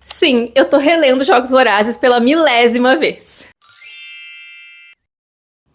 Sim, eu tô relendo Jogos Vorazes pela milésima vez.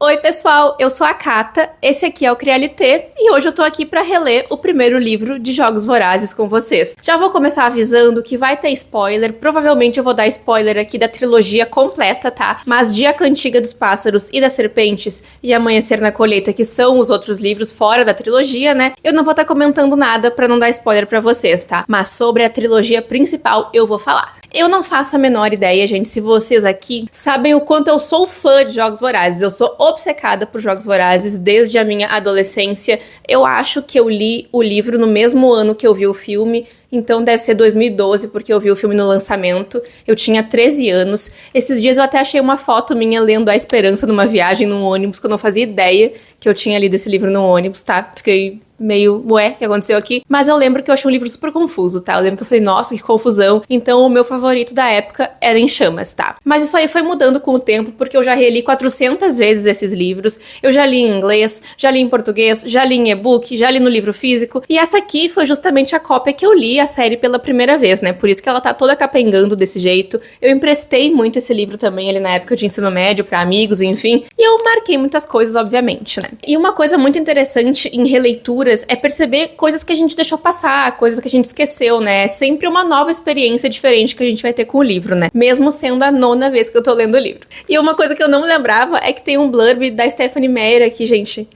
Oi pessoal, eu sou a Kata, esse aqui é o Crialité e hoje eu tô aqui pra reler o primeiro livro de Jogos Vorazes com vocês. Já vou começar avisando que vai ter spoiler, provavelmente eu vou dar spoiler aqui da trilogia completa, tá? Mas de A Cantiga dos Pássaros e das Serpentes e Amanhecer na Colheita, que são os outros livros fora da trilogia, né? Eu não vou estar comentando nada pra não dar spoiler pra vocês, tá? Mas sobre a trilogia principal eu vou falar. Eu não faço a menor ideia, gente, se vocês aqui sabem o quanto eu sou fã de Jogos Vorazes. Eu sou obcecada por Jogos Vorazes desde a minha adolescência. Eu acho que eu li o livro no mesmo ano que eu vi o filme, então deve ser 2012, porque eu vi o filme no lançamento. Eu tinha 13 anos. Esses dias eu até achei uma foto minha lendo A Esperança numa viagem num ônibus, que eu não fazia ideia que eu tinha lido esse livro no ônibus, tá? Fiquei meio, ué, o que aconteceu aqui? Mas eu lembro que eu achei um livro super confuso, tá? Eu lembro que eu falei, nossa, que confusão. Então o meu favorito da época era Em Chamas, tá? Mas isso aí foi mudando com o tempo, porque eu já reli 400 vezes esses livros. Eu já li em inglês, já li em português, já li em e-book, já li no livro físico. E essa aqui foi justamente a cópia que eu li a série pela primeira vez, né? Por isso que ela tá toda capengando desse jeito. Eu emprestei muito esse livro também ali na época de ensino médio pra amigos, enfim. E eu marquei muitas coisas, obviamente, né? E uma coisa muito interessante em releituras é perceber coisas que a gente deixou passar, coisas que a gente esqueceu, né? É sempre uma nova experiência diferente que a gente vai ter com o livro, né? Mesmo sendo a 9ª vez que eu tô lendo o livro. E uma coisa que eu não me lembrava é que tem um blurb da Stephanie Meyer aqui, gente.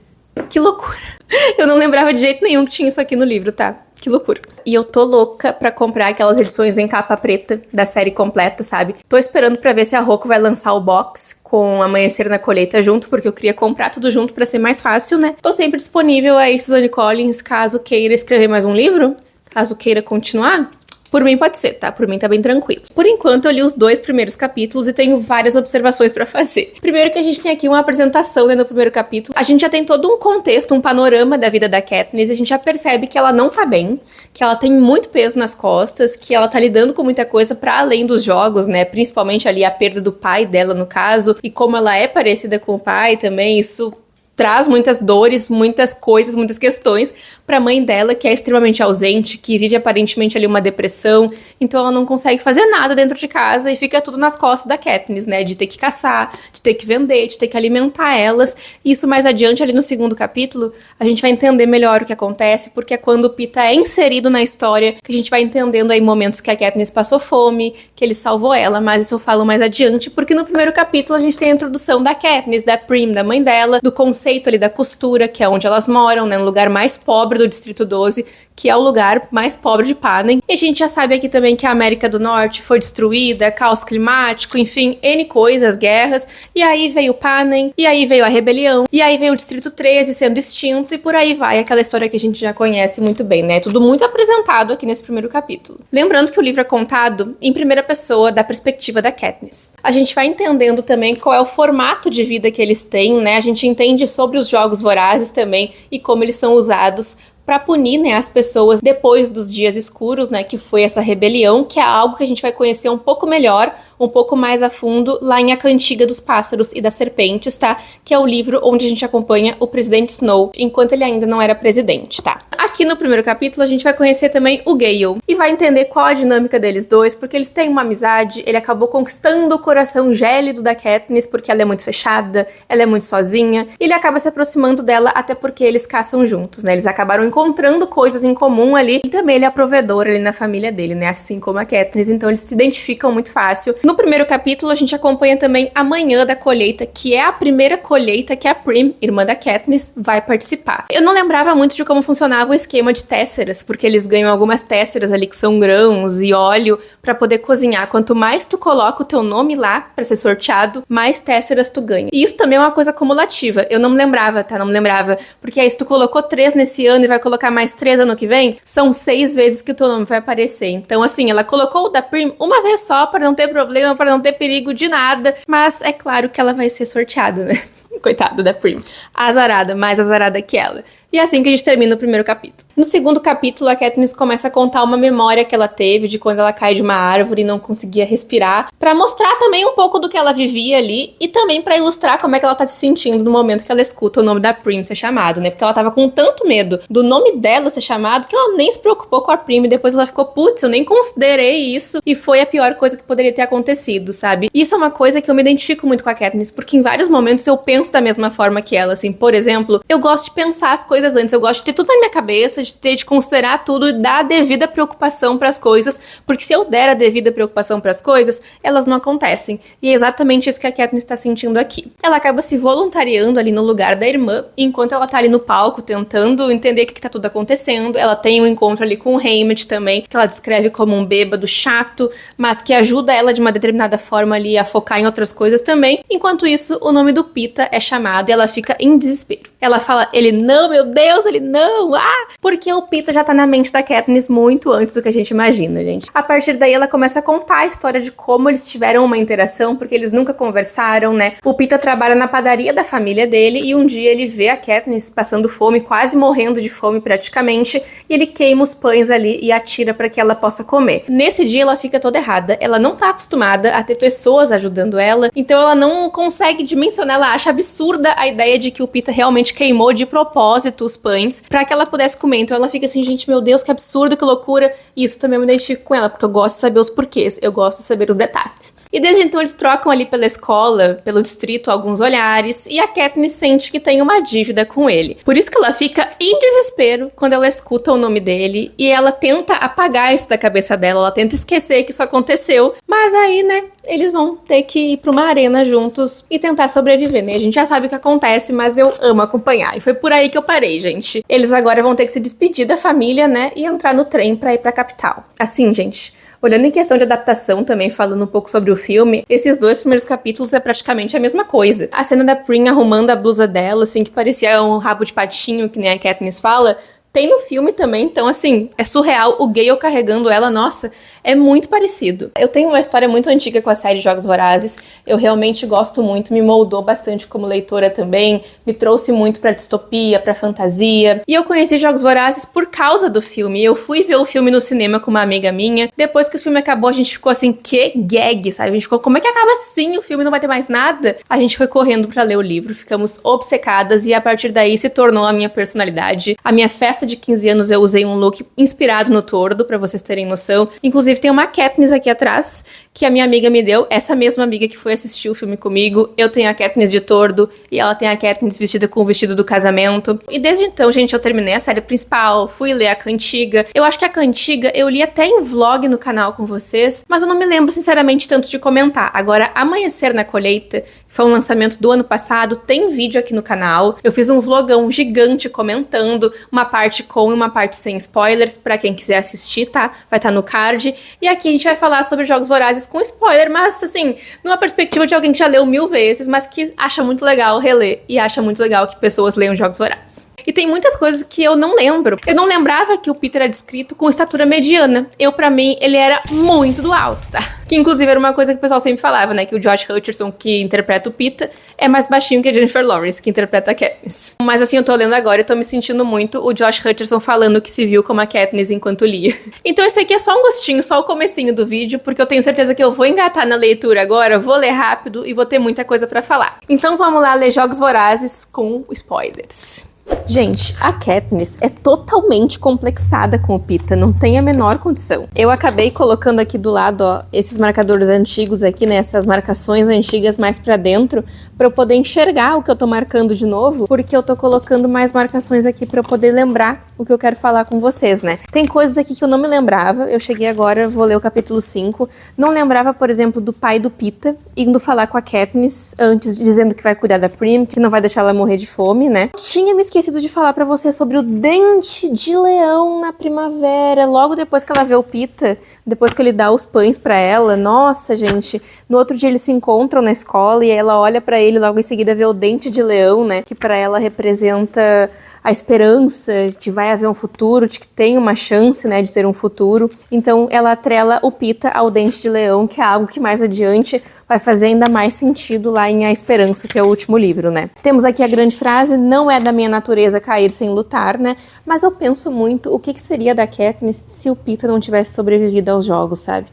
Que loucura. Eu não lembrava de jeito nenhum que tinha isso aqui no livro, tá? Que loucura. E eu tô louca pra comprar aquelas edições em capa preta da série completa, sabe? Tô esperando pra ver se a Roku vai lançar o box com Amanhecer na Colheita junto, porque eu queria comprar tudo junto pra ser mais fácil, né? Tô sempre disponível aí, Suzanne Collins, caso queira escrever mais um livro, caso queira continuar. Por mim pode ser, tá? Por mim tá bem tranquilo. Por enquanto eu li os 2 primeiros capítulos e tenho várias observações pra fazer. Primeiro que a gente tem aqui uma apresentação, né, no primeiro capítulo. A gente já tem todo um contexto, um panorama da vida da Katniss e a gente já percebe que ela não tá bem, que ela tem muito peso nas costas, que ela tá lidando com muita coisa pra além dos jogos, né? Principalmente ali a perda do pai dela, no caso, e como ela é parecida com o pai também, isso traz muitas dores, muitas coisas, muitas questões pra mãe dela, que é extremamente ausente, que vive aparentemente ali uma depressão, então ela não consegue fazer nada dentro de casa e fica tudo nas costas da Katniss, né, de ter que caçar, de ter que vender, de ter que alimentar elas. E isso mais adiante ali no segundo capítulo, a gente vai entender melhor o que acontece, porque é quando o Pita é inserido na história que a gente vai entendendo aí momentos que a Katniss passou fome, que ele salvou ela, mas isso eu falo mais adiante, porque no primeiro capítulo a gente tem a introdução da Katniss, da Prim, da mãe dela, do conceito ali da costura, que é onde elas moram, né, no lugar mais pobre do Distrito 12, que é o lugar mais pobre de Panem. E a gente já sabe aqui também que a América do Norte foi destruída, caos climático, enfim, N coisas, guerras, e aí veio Panem, e aí veio a rebelião, e aí veio o Distrito 13 sendo extinto, e por aí vai, aquela história que a gente já conhece muito bem, né, tudo muito apresentado aqui nesse primeiro capítulo. Lembrando que o livro é contado em primeira pessoa, da perspectiva da Katniss. A gente vai entendendo também qual é o formato de vida que eles têm, né, a gente entende sobre os Jogos Vorazes também e como eles são usados para punir, né, as pessoas depois dos dias escuros, né, que foi essa rebelião, que é algo que a gente vai conhecer um pouco melhor, um pouco mais a fundo, lá em A Cantiga dos Pássaros e das Serpentes, tá? Que é o livro onde a gente acompanha o presidente Snow, enquanto ele ainda não era presidente, tá? Aqui no primeiro capítulo a gente vai conhecer também o Gale, e vai entender qual a dinâmica deles dois, porque eles têm uma amizade, ele acabou conquistando o coração gélido da Katniss, porque ela é muito fechada, ela é muito sozinha, e ele acaba se aproximando dela até porque eles caçam juntos, né? Eles acabaram encontrando coisas em comum ali, e também ele é provedor ali na família dele, né? Assim como a Katniss, então eles se identificam muito fácil. No primeiro capítulo, a gente acompanha também a manhã da colheita, que é a primeira colheita que a Prim, irmã da Katniss, vai participar. Eu não lembrava muito de como funcionava o esquema de tesseras, porque eles ganham algumas tesseras ali que são grãos e óleo pra poder cozinhar. Quanto mais tu coloca o teu nome lá pra ser sorteado, mais tesseras tu ganha. E isso também é uma coisa cumulativa. Eu não me lembrava, tá? Não me lembrava. Porque aí se tu colocou 3 nesse ano e vai colocar mais 3 ano que vem, são 6 vezes que o teu nome vai aparecer. Então, assim, ela colocou o da Prim uma vez só, pra não ter problema, pra não ter perigo de nada, mas é claro que ela vai ser sorteada, né? Coitada da Prim. Azarada, mais azarada que ela. E é assim que a gente termina o primeiro capítulo. No segundo capítulo, a Katniss começa a contar uma memória que ela teve de quando ela cai de uma árvore e não conseguia respirar, pra mostrar também um pouco do que ela vivia ali e também pra ilustrar como é que ela tá se sentindo no momento que ela escuta o nome da Prim ser chamado, né? Porque ela tava com tanto medo do nome dela ser chamado que ela nem se preocupou com a Prim e depois ela ficou, putz, eu nem considerei isso e foi a pior coisa que poderia ter acontecido, sabe? Isso é uma coisa que eu me identifico muito com a Katniss, porque em vários momentos eu penso da mesma forma que ela, assim, por exemplo, eu gosto de pensar as coisas antes, eu gosto de ter tudo na minha cabeça, de considerar tudo e dar a devida preocupação pras coisas, porque se eu der a devida preocupação pras coisas, elas não acontecem. E é exatamente isso que a Katniss tá sentindo aqui. Ela acaba se voluntariando ali no lugar da irmã, e enquanto ela tá ali no palco tentando entender o que tá tudo acontecendo, ela tem um encontro ali com o Haymitch também, que ela descreve como um bêbado chato, mas que ajuda ela de uma determinada forma ali a focar em outras coisas também. Enquanto isso, o nome do Pita é chamado e ela fica em desespero. Ela fala, ele não, meu Deus, ele não, porque o Pita já tá na mente da Katniss muito antes do que a gente imagina, gente. A partir daí, ela começa a contar a história de como eles tiveram uma interação, porque eles nunca conversaram, né? O Pita trabalha na padaria da família dele e um dia ele vê a Katniss passando fome, quase morrendo de fome praticamente, e ele queima os pães ali e atira pra que ela possa comer. Nesse dia, ela fica toda errada, ela não tá acostumada a ter pessoas ajudando ela, então ela não consegue dimensionar, ela acha absurda a ideia de que o Pita realmente queimou de propósito os pães pra que ela pudesse comer. Então ela fica assim, gente, meu Deus, que absurdo, que loucura. E isso também me identifico com ela, porque eu gosto de saber os porquês, eu gosto de saber os detalhes. E desde então eles trocam ali pela escola, pelo distrito, alguns olhares, e a Katniss sente que tem uma dívida com ele. Por isso que ela fica em desespero quando ela escuta o nome dele, e ela tenta apagar isso da cabeça dela, ela tenta esquecer que isso aconteceu, mas aí, né, eles vão ter que ir pra uma arena juntos e tentar sobreviver, né? A gente já sabe o que acontece, mas eu amo acompanhar. E foi por aí que eu parei, gente. Eles agora vão ter que se despedir da família, né? E entrar no trem pra ir pra capital. Assim, gente, olhando em questão de adaptação também, falando um pouco sobre o filme, esses dois primeiros capítulos é praticamente a mesma coisa. A cena da Prim arrumando a blusa dela, assim, que parecia um rabo de patinho, que nem a Katniss fala, tem no filme também, então assim, é surreal. O Gale carregando ela, nossa, é muito parecido. Eu tenho uma história muito antiga com a série Jogos Vorazes, eu realmente gosto muito, me moldou bastante como leitora também, me trouxe muito pra distopia, pra fantasia, e eu conheci Jogos Vorazes por causa do filme. Eu fui ver o filme no cinema com uma amiga minha, depois que o filme acabou a gente ficou assim, que gag, sabe? A gente ficou, como é que acaba assim? O filme não vai ter mais nada? A gente foi correndo pra ler o livro, ficamos obcecadas e a partir daí se tornou a minha personalidade. A minha festa de 15 anos eu usei um look inspirado no Tordo, pra vocês terem noção. Inclusive tem uma Katniss aqui atrás, que a minha amiga me deu, essa mesma amiga que foi assistir o filme comigo. Eu tenho a Katniss de Tordo e ela tem a Katniss vestida com o vestido do casamento. E desde então, gente, eu terminei a série principal, fui ler a Cantiga. Eu acho que a Cantiga eu li até em vlog no canal com vocês, mas eu não me lembro sinceramente tanto de comentar. Agora, Amanhecer na Colheita, que foi um lançamento do ano passado, tem vídeo aqui no canal. Eu fiz um vlogão gigante comentando, uma parte com e uma parte sem spoilers, pra quem quiser assistir, tá? Vai estar no card. E aqui a gente vai falar sobre Jogos Vorazes com spoiler, mas assim, numa perspectiva de alguém que já leu 1000 vezes, mas que acha muito legal reler e acha muito legal que pessoas leiam Jogos Vorazes. E tem muitas coisas que eu não lembro. Eu não lembrava que o Peter era descrito com estatura mediana. Pra mim, ele era muito do alto, tá? Que inclusive era uma coisa que o pessoal sempre falava, né? Que o Josh Hutcherson, que interpreta o Pita, é mais baixinho que a Jennifer Lawrence, que interpreta a Katniss. Mas assim, eu tô lendo agora e tô me sentindo muito o Josh Hutcherson falando que se viu como a Katniss enquanto lia. Então esse aqui é só um gostinho, só o comecinho do vídeo, porque eu tenho certeza que eu vou engatar na leitura agora, vou ler rápido e vou ter muita coisa pra falar. Então vamos lá ler Jogos Vorazes com spoilers. Gente, a Katniss é totalmente complexada com o Pita, não tem a menor condição. Eu acabei colocando aqui do lado, ó, esses marcadores antigos aqui, né, essas marcações antigas mais pra dentro, pra eu poder enxergar o que eu tô marcando de novo, porque eu tô colocando mais marcações aqui pra eu poder lembrar o que eu quero falar com vocês, né. Tem coisas aqui que eu não me lembrava, eu cheguei agora, vou ler o capítulo 5, não lembrava, por exemplo, do pai do Pita indo falar com a Katniss antes, dizendo que vai cuidar da Prim, que não vai deixar ela morrer de fome, né. Tinha me esquecido de falar pra você sobre o dente de leão na primavera, logo depois que ela vê o Pita, depois que ele dá os pães pra ela. Nossa, gente, no outro dia eles se encontram na escola e ela olha pra ele, logo em seguida vê o dente de leão, né, que pra ela representa a a esperança de que vai haver um futuro, de que tem uma chance, né, de ter um futuro. Então ela atrela o Pita ao Dente de Leão, que é algo que mais adiante vai fazer ainda mais sentido lá em A Esperança, que é o último livro, né. Temos aqui a grande frase: não é da minha natureza cair sem lutar, né, mas eu penso muito o que seria da Katniss se o Pita não tivesse sobrevivido aos jogos, sabe?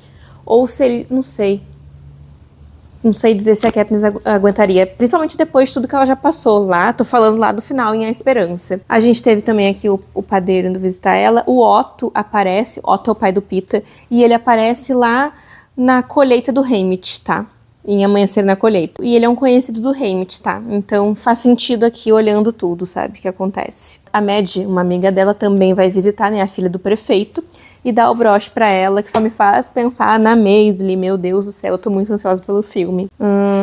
Ou se ele, não sei dizer se a Katniss aguentaria, principalmente depois de tudo que ela já passou lá. Tô falando lá do final em A Esperança. A gente teve também aqui o padeiro indo visitar ela. O Otto aparece, Otto é o pai do Pita, e ele aparece lá na colheita do Haymitch, tá? Em Amanhecer na Colheita. E ele é um conhecido do Haymitch, tá? Então faz sentido aqui olhando tudo, sabe, o que acontece. A Mad, uma amiga dela, também vai visitar, né, a filha do prefeito, e dá o broche pra ela, que só me faz pensar na Maisley. Meu Deus do céu, eu tô muito ansiosa pelo filme.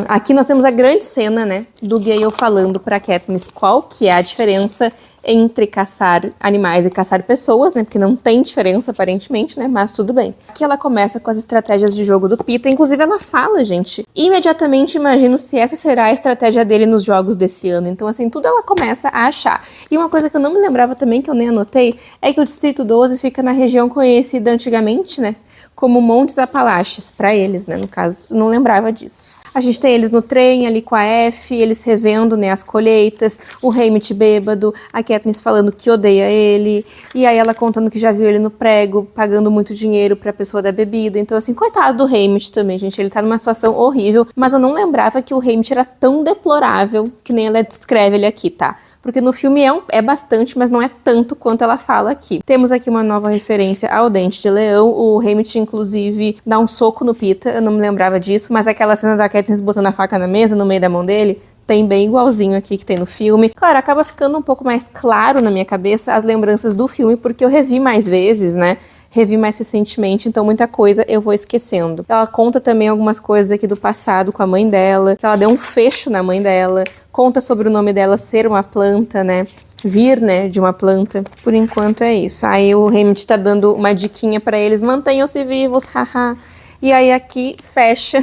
Aqui nós temos a grande cena, né, do Gale falando pra Katniss qual que é a diferença entre caçar animais e caçar pessoas, né, porque não tem diferença aparentemente, né, mas tudo bem. Aqui ela começa com as estratégias de jogo do Pita, inclusive ela fala, gente, imediatamente imagino se essa será a estratégia dele nos jogos desse ano. Então, assim, tudo ela começa a achar. E uma coisa que eu não me lembrava também, que eu nem anotei, é que o Distrito 12 fica na região conhecida antigamente, né, como Montes Apalaches, pra eles, né, no caso, eu não lembrava disso. A gente tem eles no trem, ali com a F, eles revendo, né, as colheitas, o Haymitch bêbado, a Katniss falando que odeia ele, e aí ela contando que já viu ele no prego, pagando muito dinheiro pra pessoa da bebida. Então, assim, coitado do Haymitch também, gente, ele tá numa situação horrível, mas eu não lembrava que o Haymitch era tão deplorável que nem ela descreve ele aqui, tá? Porque no filme é bastante, mas não é tanto quanto ela fala aqui. Temos aqui uma nova referência ao Dente de Leão. O Haymitch, inclusive, dá um soco no Pita, eu não me lembrava disso, mas aquela cena da Katniss botando a faca na mesa, no meio da mão dele, tem bem igualzinho aqui que tem no filme. Claro, acaba ficando um pouco mais claro na minha cabeça as lembranças do filme, porque eu revi mais vezes, né? Revi mais recentemente, então muita coisa eu vou esquecendo. Ela conta também algumas coisas aqui do passado com a mãe dela, que ela deu um fecho na mãe dela, conta sobre o nome dela ser uma planta, né, vir, né, de uma planta. Por enquanto é isso. Aí o Haymitch tá dando uma diquinha pra eles: mantenham-se vivos, haha. E aí aqui fecha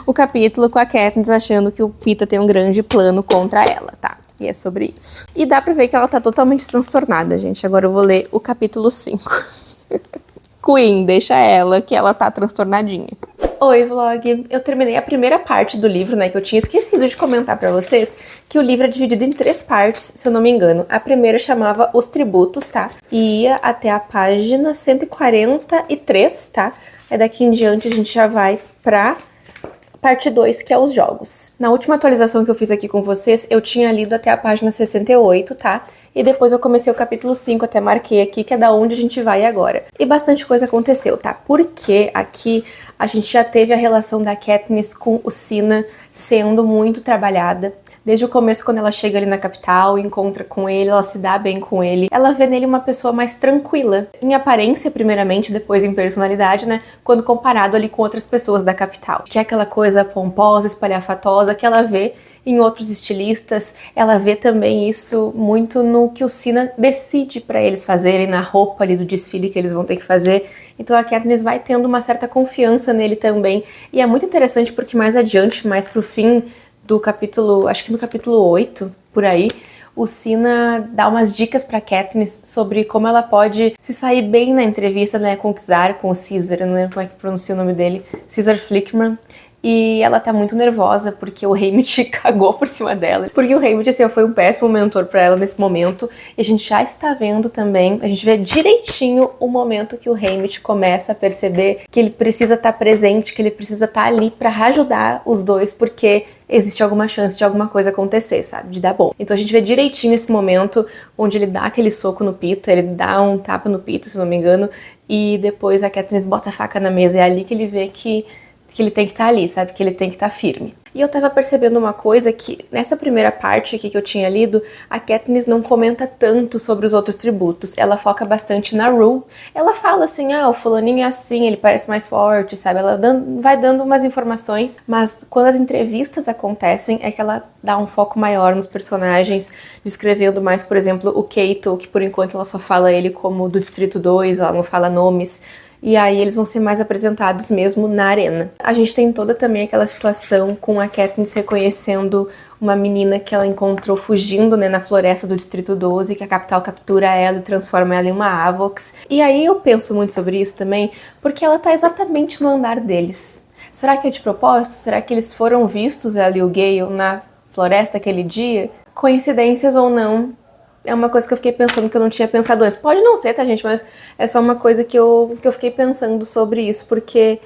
o capítulo com a Katniss achando que o Pita tem um grande plano contra ela, tá? E é sobre isso. E dá pra ver que ela tá totalmente transtornada, gente. Agora eu vou ler o capítulo 5. Queen, deixa ela, que ela tá transtornadinha. Oi, vlog! Eu terminei a primeira parte do livro, né, que eu tinha esquecido de comentar pra vocês, que o livro é dividido em 3 partes, se eu não me engano. A primeira chamava Os Tributos, tá? E ia até a página 143, tá? Aí daqui em diante a gente já vai pra parte 2, que é os jogos. Na última atualização que eu fiz aqui com vocês, eu tinha lido até a página 68, tá? E depois eu comecei o capítulo 5, até marquei aqui, que é da onde a gente vai agora. E bastante coisa aconteceu, tá? Porque aqui a gente já teve a relação da Katniss com o Cinna sendo muito trabalhada. Desde o começo, quando ela chega ali na capital, encontra com ele, ela se dá bem com ele. Ela vê nele uma pessoa mais tranquila, em aparência primeiramente, depois em personalidade, né? Quando comparado ali com outras pessoas da capital. Que é aquela coisa pomposa, espalhafatosa que ela vê em outros estilistas. Ela vê também isso muito no que o Cinna decide para eles fazerem, na roupa ali do desfile que eles vão ter que fazer. Então a Katniss vai tendo uma certa confiança nele também. E é muito interessante porque mais adiante, mais pro fim do capítulo, acho que no capítulo 8, por aí, o Cinna dá umas dicas pra Katniss sobre como ela pode se sair bem na entrevista, né, com o Czar, com o Caesar, eu não lembro como é que pronuncia o nome dele, Caesar Flickman. E ela tá muito nervosa porque o Haymitch cagou por cima dela. Porque o Haymitch, assim, foi um péssimo mentor pra ela nesse momento. E a gente já está vendo também, a gente vê direitinho o momento que o Haymitch começa a perceber que ele precisa estar presente, que ele precisa estar ali pra ajudar os dois, porque existe alguma chance de alguma coisa acontecer, sabe? De dar bom. Então a gente vê direitinho esse momento onde ele dá aquele soco no Pita, ele dá um tapa no Pita, se não me engano, e depois a Katniss bota a faca na mesa. É ali que ele vê que ele tem que estar ali, sabe? Que ele tem que estar firme. E eu tava percebendo uma coisa que, nessa primeira parte aqui que eu tinha lido, a Katniss não comenta tanto sobre os outros tributos. Ela foca bastante na Rue. Ela fala assim, o fulaninho é assim, ele parece mais forte, sabe? Ela vai dando umas informações, mas quando as entrevistas acontecem, é que ela dá um foco maior nos personagens, descrevendo mais, por exemplo, o Cato, que por enquanto ela só fala ele como do Distrito 2, ela não fala nomes. E aí eles vão ser mais apresentados mesmo na arena. A gente tem toda também aquela situação com a Katniss reconhecendo uma menina que ela encontrou fugindo, né, na floresta do Distrito 12, que a capital captura ela e transforma ela em uma Avox. E aí eu penso muito sobre isso também, porque ela tá exatamente no andar deles. Será que é de propósito? Será que eles foram vistos, ela e o Gale, na floresta aquele dia? Coincidências ou não? É uma coisa que eu fiquei pensando que eu não tinha pensado antes. Pode não ser, tá, gente? Mas é só uma coisa que eu fiquei pensando sobre isso, porque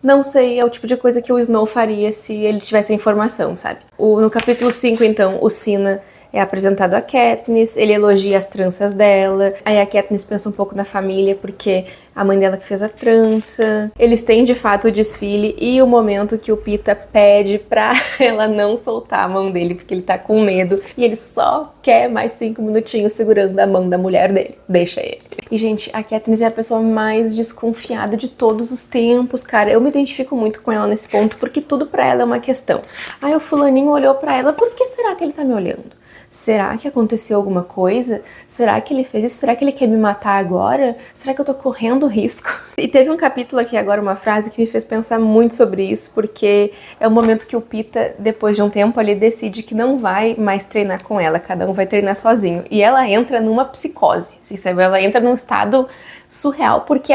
não sei, é o tipo de coisa que o Snow faria se ele tivesse a informação, sabe? No capítulo 5, então, o Cinna é apresentado a Katniss, ele elogia as tranças dela, aí a Katniss pensa um pouco na família, porque a mãe dela que fez a trança. Eles têm, de fato, o desfile e o momento que o Peeta pede pra ela não soltar a mão dele, porque ele tá com medo, e ele só quer mais 5 minutinhos segurando a mão da mulher dele. Deixa ele. E, gente, a Katniss é a pessoa mais desconfiada de todos os tempos, cara. Eu me identifico muito com ela nesse ponto, porque tudo pra ela é uma questão. Aí o fulaninho olhou pra ela, por que será que ele tá me olhando? Será que aconteceu alguma coisa? Será que ele fez isso? Será que ele quer me matar agora? Será que eu tô correndo risco? E teve um capítulo aqui agora, uma frase que me fez pensar muito sobre isso, porque é o momento que o Peeta, depois de um tempo ali, decide que não vai mais treinar com ela, cada um vai treinar sozinho. E ela entra numa psicose, assim, sabe? Ela entra num estado surreal, porque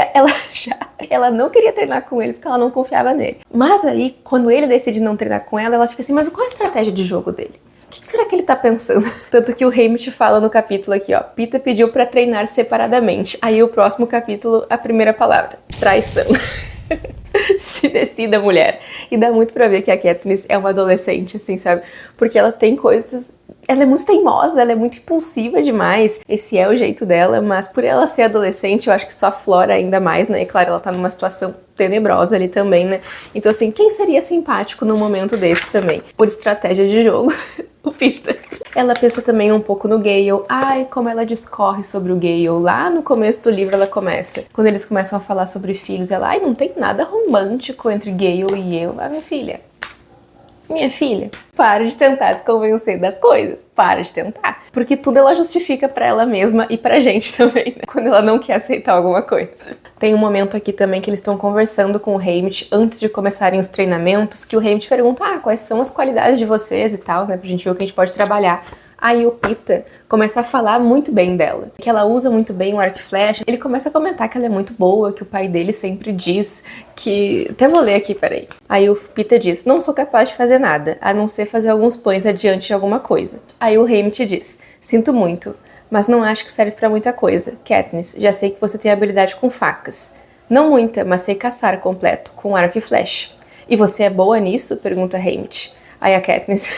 ela não queria treinar com ele, porque ela não confiava nele. Mas aí, quando ele decide não treinar com ela fica assim, mas qual é a estratégia de jogo dele? O que será que ele tá pensando? Tanto que o Haymitch fala no capítulo aqui, ó. Peeta pediu pra treinar separadamente. Aí o próximo capítulo, a primeira palavra. Traição. Se decida, mulher. E dá muito pra ver que a Katniss é uma adolescente, assim, sabe? Porque ela tem coisas... Ela é muito teimosa, ela é muito impulsiva demais. Esse é o jeito dela, mas por ela ser adolescente, eu acho que só aflora ainda mais, né? E claro, ela tá numa situação tenebrosa ali também, né? Então, assim, quem seria simpático num momento desse também? Por estratégia de jogo, o Peeta. Ela pensa também um pouco no Gale. Ai, como ela discorre sobre o Gale. Lá no começo do livro ela começa. Quando eles começam a falar sobre filhos, ela, ai, não tem nada romântico entre Gale e eu. Ah, minha filha, para de tentar se convencer das coisas. Para de tentar. Porque tudo ela justifica pra ela mesma e pra gente também, né? Quando ela não quer aceitar alguma coisa. Tem um momento aqui também que eles estão conversando com o Haymitch antes de começarem os treinamentos, que o Haymitch pergunta, quais são as qualidades de vocês e tal, né? Pra gente ver o que a gente pode trabalhar. Aí o Peeta começa a falar muito bem dela, que ela usa muito bem o arco e flecha. Ele começa a comentar que ela é muito boa, que o pai dele sempre diz que... Até vou ler aqui, peraí. Aí o Peeta diz, não sou capaz de fazer nada, a não ser fazer alguns pães adiante de alguma coisa. Aí o Haymitch diz, sinto muito, mas não acho que serve pra muita coisa. Katniss, já sei que você tem habilidade com facas. Não muita, mas sei caçar completo, com arco e flecha. E você é boa nisso? Pergunta Haymitch. Aí a Katniss...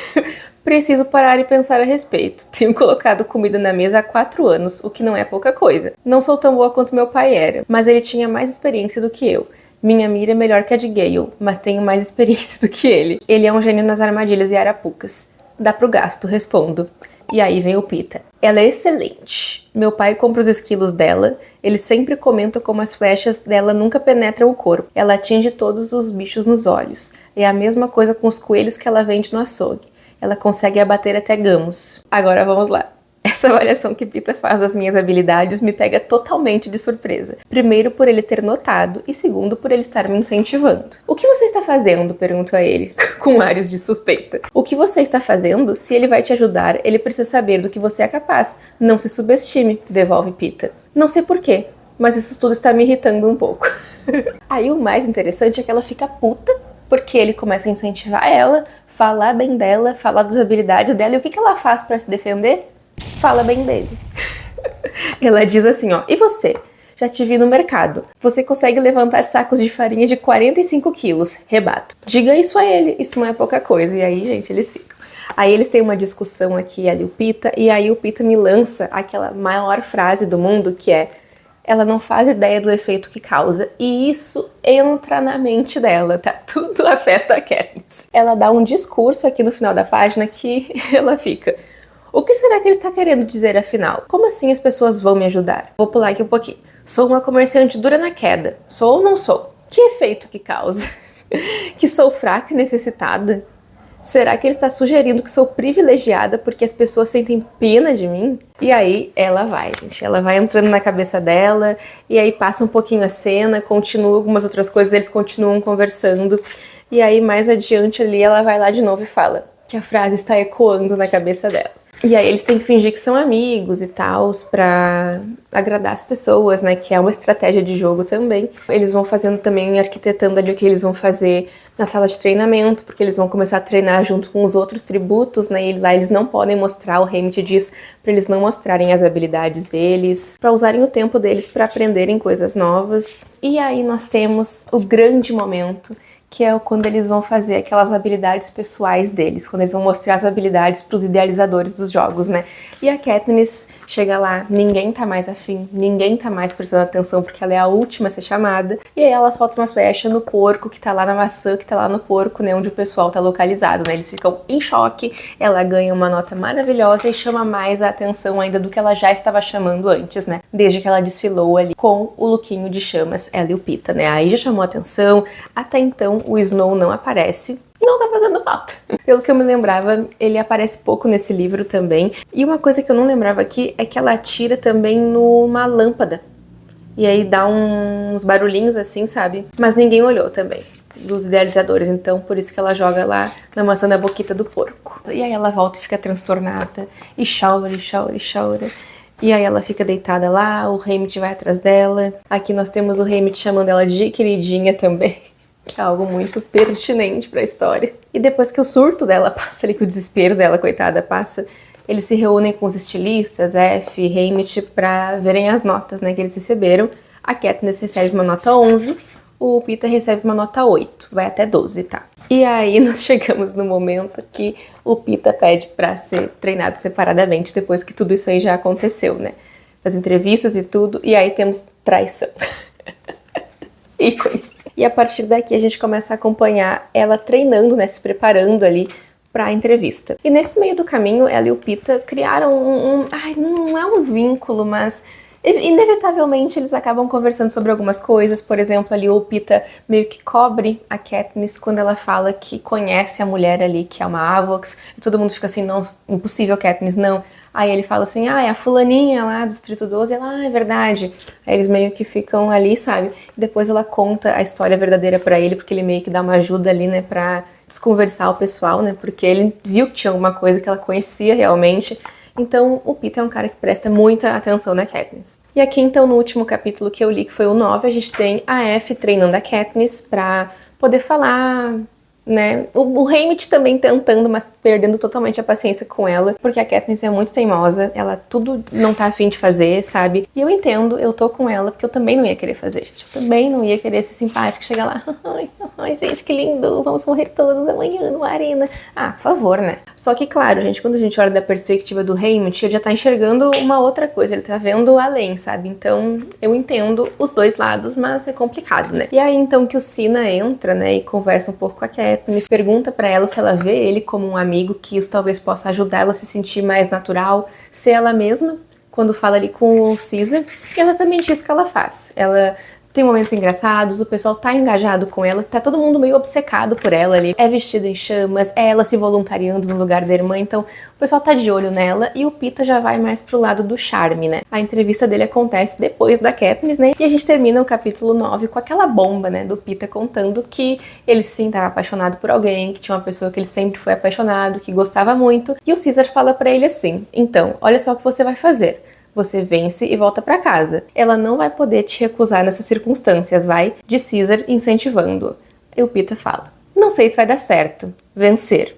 Preciso parar e pensar a respeito. Tenho colocado comida na mesa há 4 anos, o que não é pouca coisa. Não sou tão boa quanto meu pai era, mas ele tinha mais experiência do que eu. Minha mira é melhor que a de Gale, mas tenho mais experiência do que ele. Ele é um gênio nas armadilhas e arapucas. Dá pro gasto, respondo. E aí vem o Peeta. Ela é excelente. Meu pai compra os esquilos dela. Ele sempre comenta como as flechas dela nunca penetram o corpo. Ela atinge todos os bichos nos olhos. É a mesma coisa com os coelhos que ela vende no açougue. Ela consegue abater até gamos. Agora vamos lá. Essa avaliação que Peeta faz das minhas habilidades me pega totalmente de surpresa. Primeiro, por ele ter notado, e segundo, por ele estar me incentivando. O que você está fazendo? Pergunto a ele, com ares de suspeita. O que você está fazendo? Se ele vai te ajudar, ele precisa saber do que você é capaz. Não se subestime, devolve Peeta. Não sei porquê, mas isso tudo está me irritando um pouco. Aí o mais interessante é que ela fica puta, porque ele começa a incentivar ela, falar bem dela, falar das habilidades dela, e o que ela faz pra se defender? Fala bem dele. Ela diz assim, ó, e você? Já te vi no mercado. Você consegue levantar sacos de farinha de 45 quilos. Rebato. Diga isso a ele, isso não é pouca coisa. E aí, gente, eles ficam. Aí eles têm uma discussão aqui, ali o Peeta, e aí o Peeta me lança aquela maior frase do mundo, que é: ela não faz ideia do efeito que causa, e isso entra na mente dela, tá? Tudo afeta a Katniss. Ela dá um discurso aqui no final da página que ela fica: o que será que ele está querendo dizer afinal? Como assim as pessoas vão me ajudar? Vou pular aqui um pouquinho. Sou uma comerciante dura na queda. Sou ou não sou? Que efeito que causa? Que sou fraca e necessitada? Será que ele está sugerindo que sou privilegiada porque as pessoas sentem pena de mim? E aí ela vai, gente. Ela vai entrando na cabeça dela, e aí passa um pouquinho a cena, continua algumas outras coisas, eles continuam conversando. E aí mais adiante ali ela vai lá de novo e fala: que a frase está ecoando na cabeça dela. E aí eles têm que fingir que são amigos e tal, pra agradar as pessoas, né, que é uma estratégia de jogo também. Eles vão fazendo também, arquitetando ali o que eles vão fazer na sala de treinamento, porque eles vão começar a treinar junto com os outros tributos, né, e lá eles não podem mostrar, o Haymitch diz pra eles não mostrarem as habilidades deles, pra usarem o tempo deles pra aprenderem coisas novas. E aí nós temos o grande momento, que é quando eles vão fazer aquelas habilidades pessoais deles, quando eles vão mostrar as habilidades pros idealizadores dos jogos, né? E a Katniss chega lá, ninguém tá mais afim, ninguém tá mais prestando atenção porque ela é a última a ser chamada, e aí ela solta uma flecha no porco que tá lá na maçã, que tá lá no porco, né, onde o pessoal tá localizado, né? Eles ficam em choque, ela ganha uma nota maravilhosa e chama mais a atenção ainda do que ela já estava chamando antes, né? Desde que ela desfilou ali com o lookinho de chamas, ela e o Peeta, né? Aí já chamou a atenção, até então o Snow não aparece. Não tá fazendo falta. Pelo que eu me lembrava, ele aparece pouco nesse livro também. E uma coisa que eu não lembrava aqui é que ela atira também numa lâmpada. E aí dá uns barulhinhos assim, sabe? Mas ninguém olhou também, dos idealizadores. Então, por isso que ela joga lá na maçã da boquita do porco. E aí ela volta e fica transtornada. E chora, e chora, e chora. E aí ela fica deitada lá, o Haymitch vai atrás dela. Aqui nós temos o Haymitch chamando ela de queridinha também. Que é algo muito pertinente pra história. E depois que o surto dela passa ali, que o desespero dela, coitada, passa, eles se reúnem com os estilistas, F e Haymitch, pra verem as notas, né, que eles receberam. A Katniss recebe uma nota 11, o Peeta recebe uma nota 8, vai até 12, tá? E aí nós chegamos no momento que o Peeta pede pra ser treinado separadamente, depois que tudo isso aí já aconteceu, né? As entrevistas e tudo, e aí temos traição. Ícone. E a partir daqui a gente começa a acompanhar ela treinando, né, se preparando ali para a entrevista. E nesse meio do caminho, ela e o Peeta criaram não é um vínculo, mas inevitavelmente eles acabam conversando sobre algumas coisas. Por exemplo, ali o Peeta meio que cobre a Katniss quando ela fala que conhece a mulher ali, que é uma Avox, e todo mundo fica assim, não, impossível, Katniss, não. Aí ele fala assim, é a fulaninha lá do Distrito 12, ela, é verdade. Aí eles meio que ficam ali, sabe? E depois ela conta a história verdadeira pra ele, porque ele meio que dá uma ajuda ali, né, pra desconversar o pessoal, né, porque ele viu que tinha alguma coisa que ela conhecia realmente. Então o Peeta é um cara que presta muita atenção na Katniss. E aqui então no último capítulo que eu li, que foi o 9, a gente tem a F treinando a Katniss pra poder falar, né? O Haymitch também tentando, mas perdendo totalmente a paciência com ela, porque a Katniss é muito teimosa, ela tudo não tá afim de fazer, sabe? E eu entendo, eu tô com ela, porque eu também não ia querer fazer, gente. Eu também não ia querer ser simpática, chegar lá, ai, gente, que lindo, vamos morrer todos amanhã numa arena. Ah, por favor, né? Só que, claro, gente, quando a gente olha da perspectiva do Haymitch, ele já tá enxergando uma outra coisa, ele tá vendo além, sabe? Então, eu entendo os dois lados, mas é complicado, né? E aí, então, que o Cinna entra, né, e conversa um pouco com a Katniss, pergunta pra ela se ela vê ele como um amigo que isso talvez possa ajudar ela a se sentir mais natural, ser ela mesma, quando fala ali com o Caesar. E é exatamente isso que ela faz. Ela tem momentos engraçados, o pessoal tá engajado com ela, tá todo mundo meio obcecado por ela ali. É vestido em chamas, é ela se voluntariando no lugar da irmã, então o pessoal tá de olho nela e o Peeta já vai mais pro lado do charme, né? A entrevista dele acontece depois da Katniss, né? E a gente termina o capítulo 9 com aquela bomba, né, do Peeta contando que ele sim tava apaixonado por alguém, que tinha uma pessoa que ele sempre foi apaixonado, que gostava muito. E o Caesar fala pra ele assim, então, olha só o que você vai fazer. Você vence e volta pra casa. Ela não vai poder te recusar nessas circunstâncias, vai? De Caesar incentivando-o. E o Peeta fala, não sei se vai dar certo. Vencer.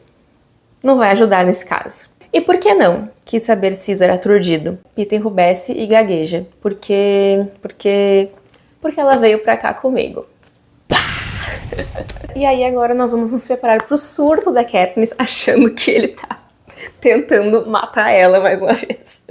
Não vai ajudar nesse caso. E por que não? Quis saber Caesar aturdido. Peeta enrubesce e gagueja. Porque ela veio pra cá comigo. E aí agora nós vamos nos preparar pro surto da Katniss, achando que ele tá tentando matar ela mais uma vez.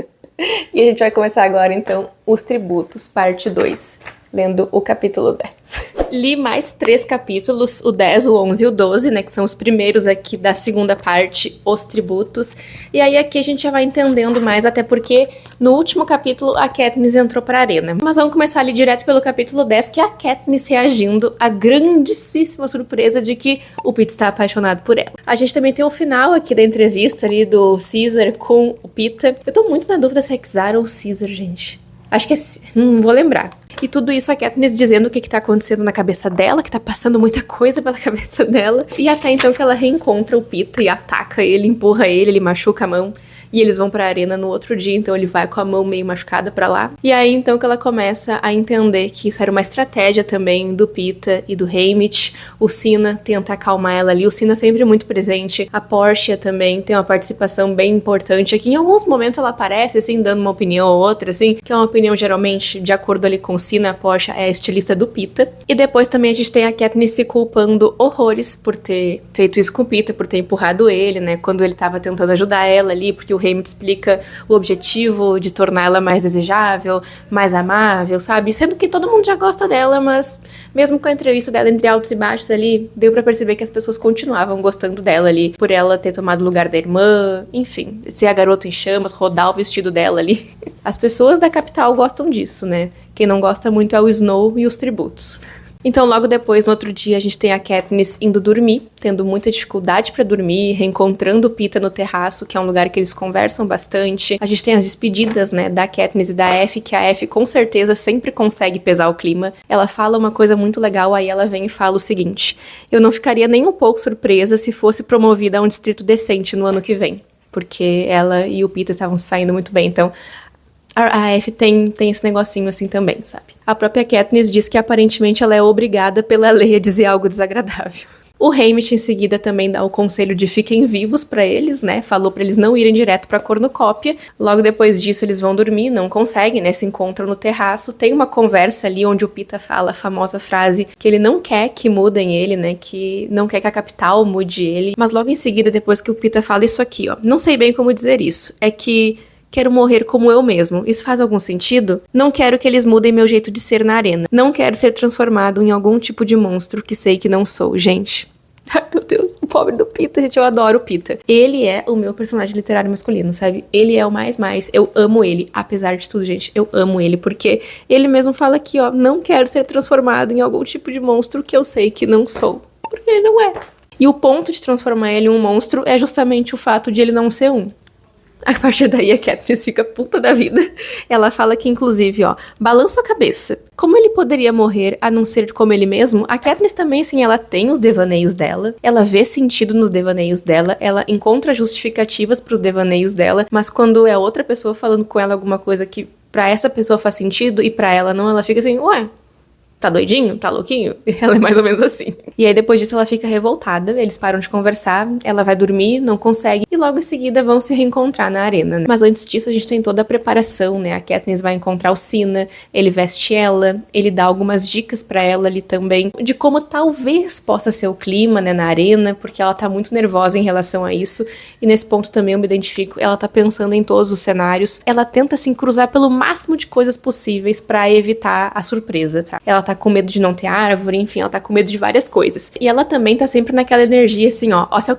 E a gente vai começar agora, então, os tributos, parte 2, lendo o capítulo 10. Li mais 3 capítulos, o 10, o 11 e o 12, né, que são os primeiros aqui da segunda parte, os tributos. E aí aqui a gente já vai entendendo mais, até porque no último capítulo a Katniss entrou pra arena. Mas vamos começar ali direto pelo capítulo 10, que é a Katniss reagindo à grandíssima surpresa de que o Peeta está apaixonado por ela. A gente também tem o final aqui da entrevista ali do Caesar com o Peeta. Eu tô muito na dúvida se é Xara ou Caesar, gente. Acho que é... não vou lembrar. E tudo isso a Katniss dizendo o que tá acontecendo na cabeça dela, que tá passando muita coisa pela cabeça dela. E até então que ela reencontra o Peeta e ataca ele, empurra ele machuca a mão. E eles vão pra arena no outro dia, então ele vai com a mão meio machucada pra lá. E aí então que ela começa a entender que isso era uma estratégia também do Peeta e do Haymitch. O Cinna tenta acalmar ela ali, o Cinna sempre muito presente. A Portia também tem uma participação bem importante aqui. Em alguns momentos ela aparece, assim, dando uma opinião ou outra, assim, que é uma opinião geralmente de acordo ali com o Cinna. A Portia é a estilista do Peeta. E depois também a gente tem a Katniss se culpando horrores por ter feito isso com o Peeta, por ter empurrado ele, né, quando ele tava tentando ajudar ela ali, porque o Haymitch explica o objetivo de tornar ela mais desejável, mais amável, sabe? Sendo que todo mundo já gosta dela, mas mesmo com a entrevista dela entre altos e baixos ali, deu pra perceber que as pessoas continuavam gostando dela ali, por ela ter tomado o lugar da irmã, enfim, ser a garota em chamas, rodar o vestido dela ali. As pessoas da capital gostam disso, né? Quem não gosta muito é o Snow e os tributos. Então, logo depois, no outro dia, a gente tem a Katniss indo dormir, tendo muita dificuldade pra dormir, reencontrando o Peeta no terraço, que é um lugar que eles conversam bastante. A gente tem as despedidas, né, da Katniss e da Effie, que a Effie com certeza sempre consegue pesar o clima. Ela fala uma coisa muito legal, aí ela vem e fala o seguinte: eu não ficaria nem um pouco surpresa se fosse promovida a um distrito decente no ano que vem, porque ela e o Peeta estavam saindo muito bem, então... A Effie tem esse negocinho assim também, sabe? A própria Katniss diz que aparentemente ela é obrigada pela lei a dizer algo desagradável. O Haymitch em seguida também dá o conselho de fiquem vivos pra eles, né? Falou pra eles não irem direto pra cornucópia. Logo depois disso eles vão dormir, não conseguem, né? Se encontram no terraço. Tem uma conversa ali onde o Peeta fala a famosa frase que ele não quer que mudem ele, né? Que não quer que a capital mude ele. Mas logo em seguida, depois que o Peeta fala isso aqui, ó. Não sei bem como dizer isso. É que... quero morrer como eu mesmo. Isso faz algum sentido? Não quero que eles mudem meu jeito de ser na arena. Não quero ser transformado em algum tipo de monstro que sei que não sou, gente. Ai, meu Deus, o pobre do Peeta, gente, eu adoro o Peeta. Ele é o meu personagem literário masculino, sabe? Ele é o mais. Eu amo ele, apesar de tudo, gente. Eu amo ele, porque ele mesmo fala aqui, ó, não quero ser transformado em algum tipo de monstro que eu sei que não sou. Porque ele não é. E o ponto de transformar ele em um monstro é justamente o fato de ele não ser um. A partir daí a Katniss fica puta da vida. Ela fala que, inclusive, ó, balança a cabeça. Como ele poderia morrer a não ser como ele mesmo? A Katniss também, assim, ela tem os devaneios dela. Ela vê sentido nos devaneios dela. Ela encontra justificativas pros devaneios dela. Mas quando é outra pessoa falando com ela alguma coisa que pra essa pessoa faz sentido e pra ela não, ela fica assim, ué... tá doidinho? Tá louquinho? Ela é mais ou menos assim. E aí depois disso ela fica revoltada, eles param de conversar, ela vai dormir, não consegue, e logo em seguida vão se reencontrar na arena, né? Mas antes disso a gente tem toda a preparação, né? A Katniss vai encontrar o Cinna, ele veste ela, ele dá algumas dicas pra ela ali também, de como talvez possa ser o clima, né, na arena, porque ela tá muito nervosa em relação a isso, e nesse ponto também eu me identifico, ela tá pensando em todos os cenários, ela tenta se cruzar pelo máximo de coisas possíveis pra evitar a surpresa, tá? Ela tá com medo de não ter árvore, enfim, ela tá com medo de várias coisas. E ela também tá sempre naquela energia assim, ó se eu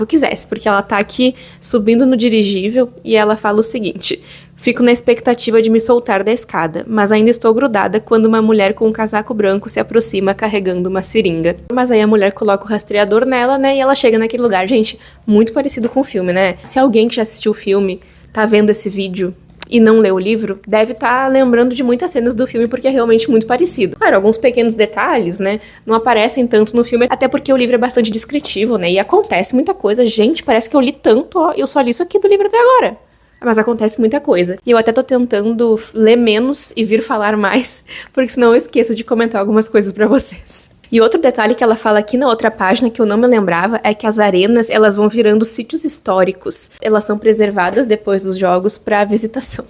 quisesse, porque ela tá aqui subindo no dirigível e ela fala o seguinte: fico na expectativa de me soltar da escada, mas ainda estou grudada quando uma mulher com um casaco branco se aproxima carregando uma seringa. Mas aí a mulher coloca o rastreador nela, né, e ela chega naquele lugar. Gente, muito parecido com o filme, né? Se alguém que já assistiu o filme tá vendo esse vídeo e não leu o livro, deve estar lembrando de muitas cenas do filme, porque é realmente muito parecido. Claro, alguns pequenos detalhes, né, não aparecem tanto no filme, até porque o livro é bastante descritivo, né, e acontece muita coisa. Gente, parece que eu li tanto, ó, eu só li isso aqui do livro até agora. Mas acontece muita coisa. E eu até tô tentando ler menos e vir falar mais, porque senão eu esqueço de comentar algumas coisas pra vocês. E outro detalhe que ela fala aqui na outra página que eu não me lembrava é que as arenas, elas vão virando sítios históricos. Elas são preservadas depois dos jogos para visitação.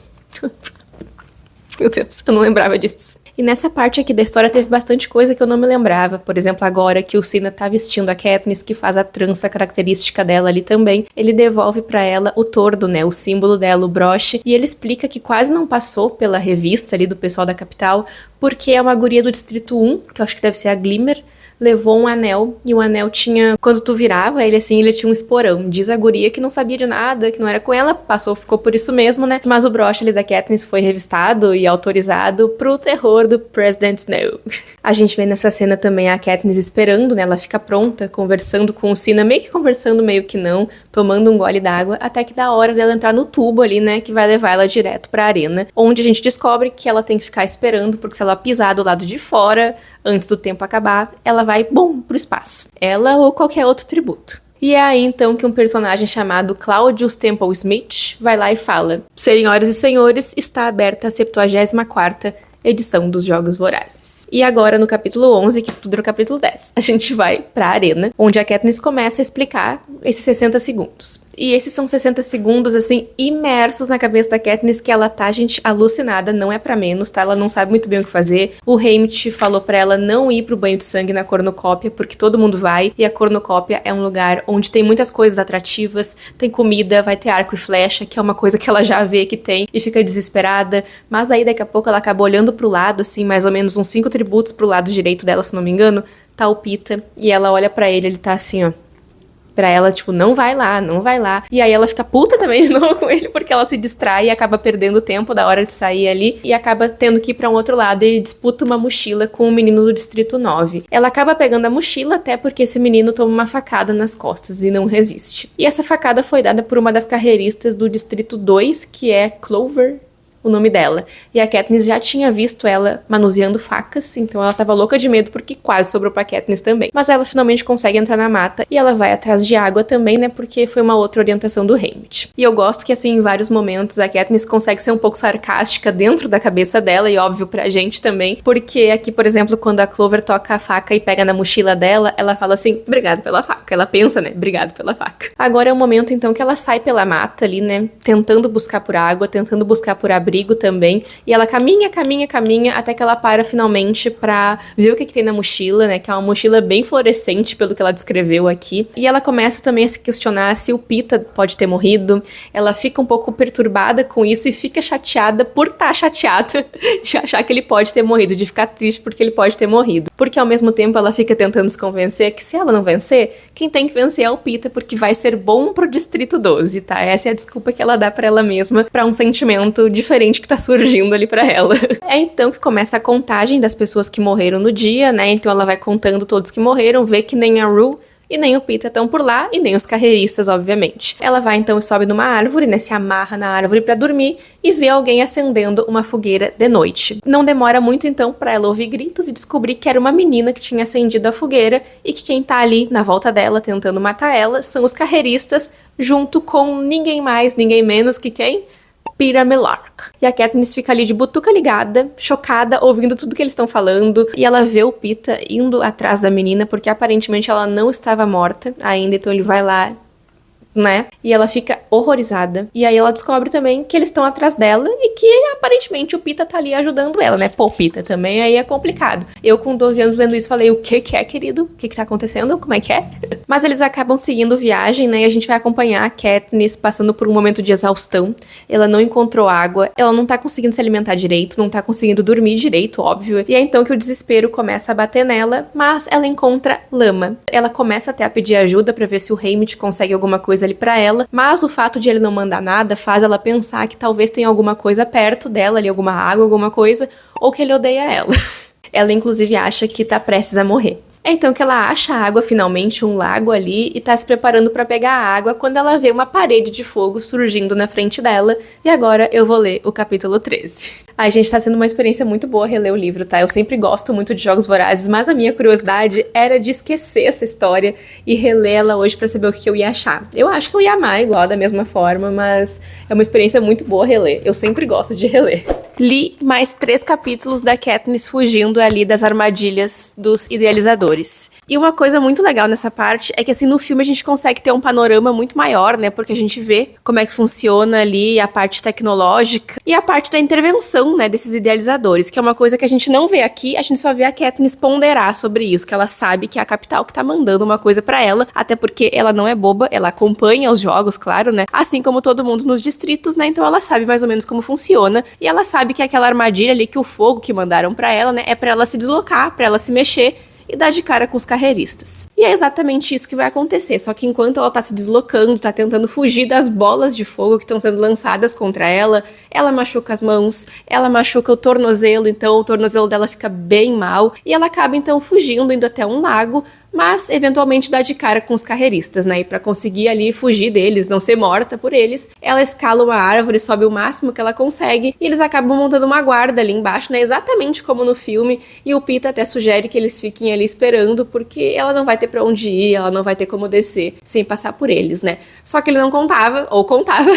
Meu Deus, eu não lembrava disso. E nessa parte aqui da história teve bastante coisa que eu não me lembrava. Por exemplo, agora que o Cinna tá vestindo a Katniss, que faz a trança característica dela ali também, ele devolve pra ela o tordo, né, o símbolo dela, o broche, e ele explica que quase não passou pela revista ali do pessoal da capital, porque é uma guria do Distrito 1, que eu acho que deve ser a Glimmer, levou um anel, e o anel tinha, quando tu virava ele assim, ele tinha um esporão. Diz a guria que não sabia de nada, que não era com ela, ficou por isso mesmo, né? Mas o broche ali da Katniss foi revistado e autorizado pro terror do President Snow. A gente vê nessa cena também a Katniss esperando, né? Ela fica pronta, conversando com o Cinna, meio que conversando, meio que não, tomando um gole d'água, até que dá a hora dela entrar no tubo ali, né? Que vai levar ela direto pra arena, onde a gente descobre que ela tem que ficar esperando, porque se ela pisar do lado de fora, antes do tempo acabar, ela vai, bum, pro espaço. Ela ou qualquer outro tributo. E é aí então que um personagem chamado Claudius Temple Smith vai lá e fala: Senhoras e senhores, está aberta a 74ª edição dos Jogos Vorazes. E agora no capítulo 11, que estuda no capítulo 10, a gente vai pra arena, onde a Katniss começa a explicar esses 60 segundos. E esses são 60 segundos, assim, imersos na cabeça da Katniss, que ela tá, gente, alucinada, não é pra menos, tá? Ela não sabe muito bem o que fazer. O Haymitch falou pra ela não ir pro banho de sangue na cornucópia, porque todo mundo vai, e a cornucópia é um lugar onde tem muitas coisas atrativas, tem comida, vai ter arco e flecha, que é uma coisa que ela já vê que tem, e fica desesperada, mas aí daqui a pouco ela acaba olhando pro lado, assim, mais ou menos uns 5 tributos pro lado direito dela, se não me engano, tá o Pita, e ela olha pra ele tá assim, ó, pra ela, tipo, não vai lá, não vai lá. E aí ela fica puta também de novo com ele, porque ela se distrai e acaba perdendo o tempo da hora de sair ali, e acaba tendo que ir pra um outro lado e disputa uma mochila com o menino do Distrito 9. Ela acaba pegando a mochila, até porque esse menino toma uma facada nas costas e não resiste. E essa facada foi dada por uma das carreiristas do Distrito 2, que é Clover, o nome dela. E a Katniss já tinha visto ela manuseando facas, então ela tava louca de medo porque quase sobrou pra Katniss também. Mas ela finalmente consegue entrar na mata e ela vai atrás de água também, né, porque foi uma outra orientação do Haymitch. E eu gosto que, assim, em vários momentos a Katniss consegue ser um pouco sarcástica dentro da cabeça dela e óbvio pra gente também, porque aqui, por exemplo, quando a Clover toca a faca e pega na mochila dela, ela fala assim, obrigado pela faca. Ela pensa, né, obrigado pela faca. Agora é o momento, então, que ela sai pela mata ali, né, tentando buscar por água, tentando buscar por abrigo também, e ela caminha, até que ela para finalmente pra ver o que tem na mochila, né, que é uma mochila bem fluorescente pelo que ela descreveu aqui, e ela começa também a se questionar se o Pita pode ter morrido. Ela fica um pouco perturbada com isso e fica chateada por estar chateada de achar que ele pode ter morrido, de ficar triste porque ele pode ter morrido, porque ao mesmo tempo ela fica tentando se convencer que se ela não vencer, quem tem que vencer é o Pita, porque vai ser bom pro Distrito 12, tá? Essa é a desculpa que ela dá pra ela mesma, pra um sentimento diferente que tá surgindo ali pra ela. É então que começa a contagem das pessoas que morreram no dia, né? Então ela vai contando todos que morreram, vê que nem a Rue e nem o Pita estão por lá, e nem os carreiristas, obviamente. Ela vai então e sobe numa árvore, né, se amarra na árvore pra dormir, e vê alguém acendendo uma fogueira de noite. Não demora muito então pra ela ouvir gritos e descobrir que era uma menina que tinha acendido a fogueira, e que quem tá ali na volta dela tentando matar ela são os carreiristas, junto com ninguém mais, ninguém menos que quem? Peeta Mellark. E a Katniss fica ali de butuca ligada, chocada, ouvindo tudo que eles estão falando, e ela vê o Pita indo atrás da menina, porque aparentemente ela não estava morta ainda, então ele vai lá, né? E ela fica horrorizada. E aí ela descobre também que eles estão atrás dela e que aparentemente o Pita tá ali ajudando ela, né? Pô, Pita também aí é complicado. Eu com 12 anos lendo isso falei, o que é, querido? O que tá acontecendo? Como é que é? Mas eles acabam seguindo viagem, né? E a gente vai acompanhar a Katniss passando por um momento de exaustão. Ela não encontrou água, ela não tá conseguindo se alimentar direito, não tá conseguindo dormir direito, óbvio. E é então que o desespero começa a bater nela, mas ela encontra lama. Ela começa até a pedir ajuda pra ver se o Haymitch consegue alguma coisa ali pra ela, mas o fato de ele não mandar nada faz ela pensar que talvez tenha alguma coisa perto dela ali, alguma água, alguma coisa, ou que ele odeia ela. Ela inclusive acha que tá prestes a morrer. É então que ela acha a água, finalmente, um lago ali, e tá se preparando pra pegar a água quando ela vê uma parede de fogo surgindo na frente dela. E agora eu vou ler o capítulo 13. Ai, gente, tá sendo uma experiência muito boa reler o livro, tá? Eu sempre gosto muito de Jogos Vorazes, mas a minha curiosidade era de esquecer essa história e reler ela hoje pra saber o que eu ia achar. Eu acho que eu ia amar igual, da mesma forma, mas é uma experiência muito boa reler. Eu sempre gosto de reler. Li mais 3 capítulos da Katniss fugindo ali das armadilhas dos idealizadores. E uma coisa muito legal nessa parte é que, assim, no filme a gente consegue ter um panorama muito maior, né? Porque a gente vê como é que funciona ali a parte tecnológica e a parte da intervenção, né, desses idealizadores, que é uma coisa que a gente não vê aqui, a gente só vê a Katniss ponderar sobre isso, que ela sabe que é a capital que tá mandando uma coisa pra ela, até porque ela não é boba, ela acompanha os jogos, claro, né? Assim como todo mundo nos distritos, né? Então ela sabe mais ou menos como funciona, e ela sabe que aquela armadilha ali, que o fogo que mandaram pra ela, né, é pra ela se deslocar, pra ela se mexer e dá de cara com os carreiristas. E é exatamente isso que vai acontecer, só que enquanto ela tá se deslocando, tá tentando fugir das bolas de fogo que estão sendo lançadas contra ela, ela machuca as mãos, ela machuca o tornozelo, então o tornozelo dela fica bem mal, e ela acaba então fugindo, indo até um lago, mas eventualmente dá de cara com os carreiristas, né? E pra conseguir ali fugir deles, não ser morta por eles, ela escala uma árvore, sobe o máximo que ela consegue, e eles acabam montando uma guarda ali embaixo, né? Exatamente como no filme, e o Peeta até sugere que eles fiquem ali esperando, porque ela não vai ter pra onde ir, ela não vai ter como descer sem passar por eles, né? Só que ele não contava, ou contava,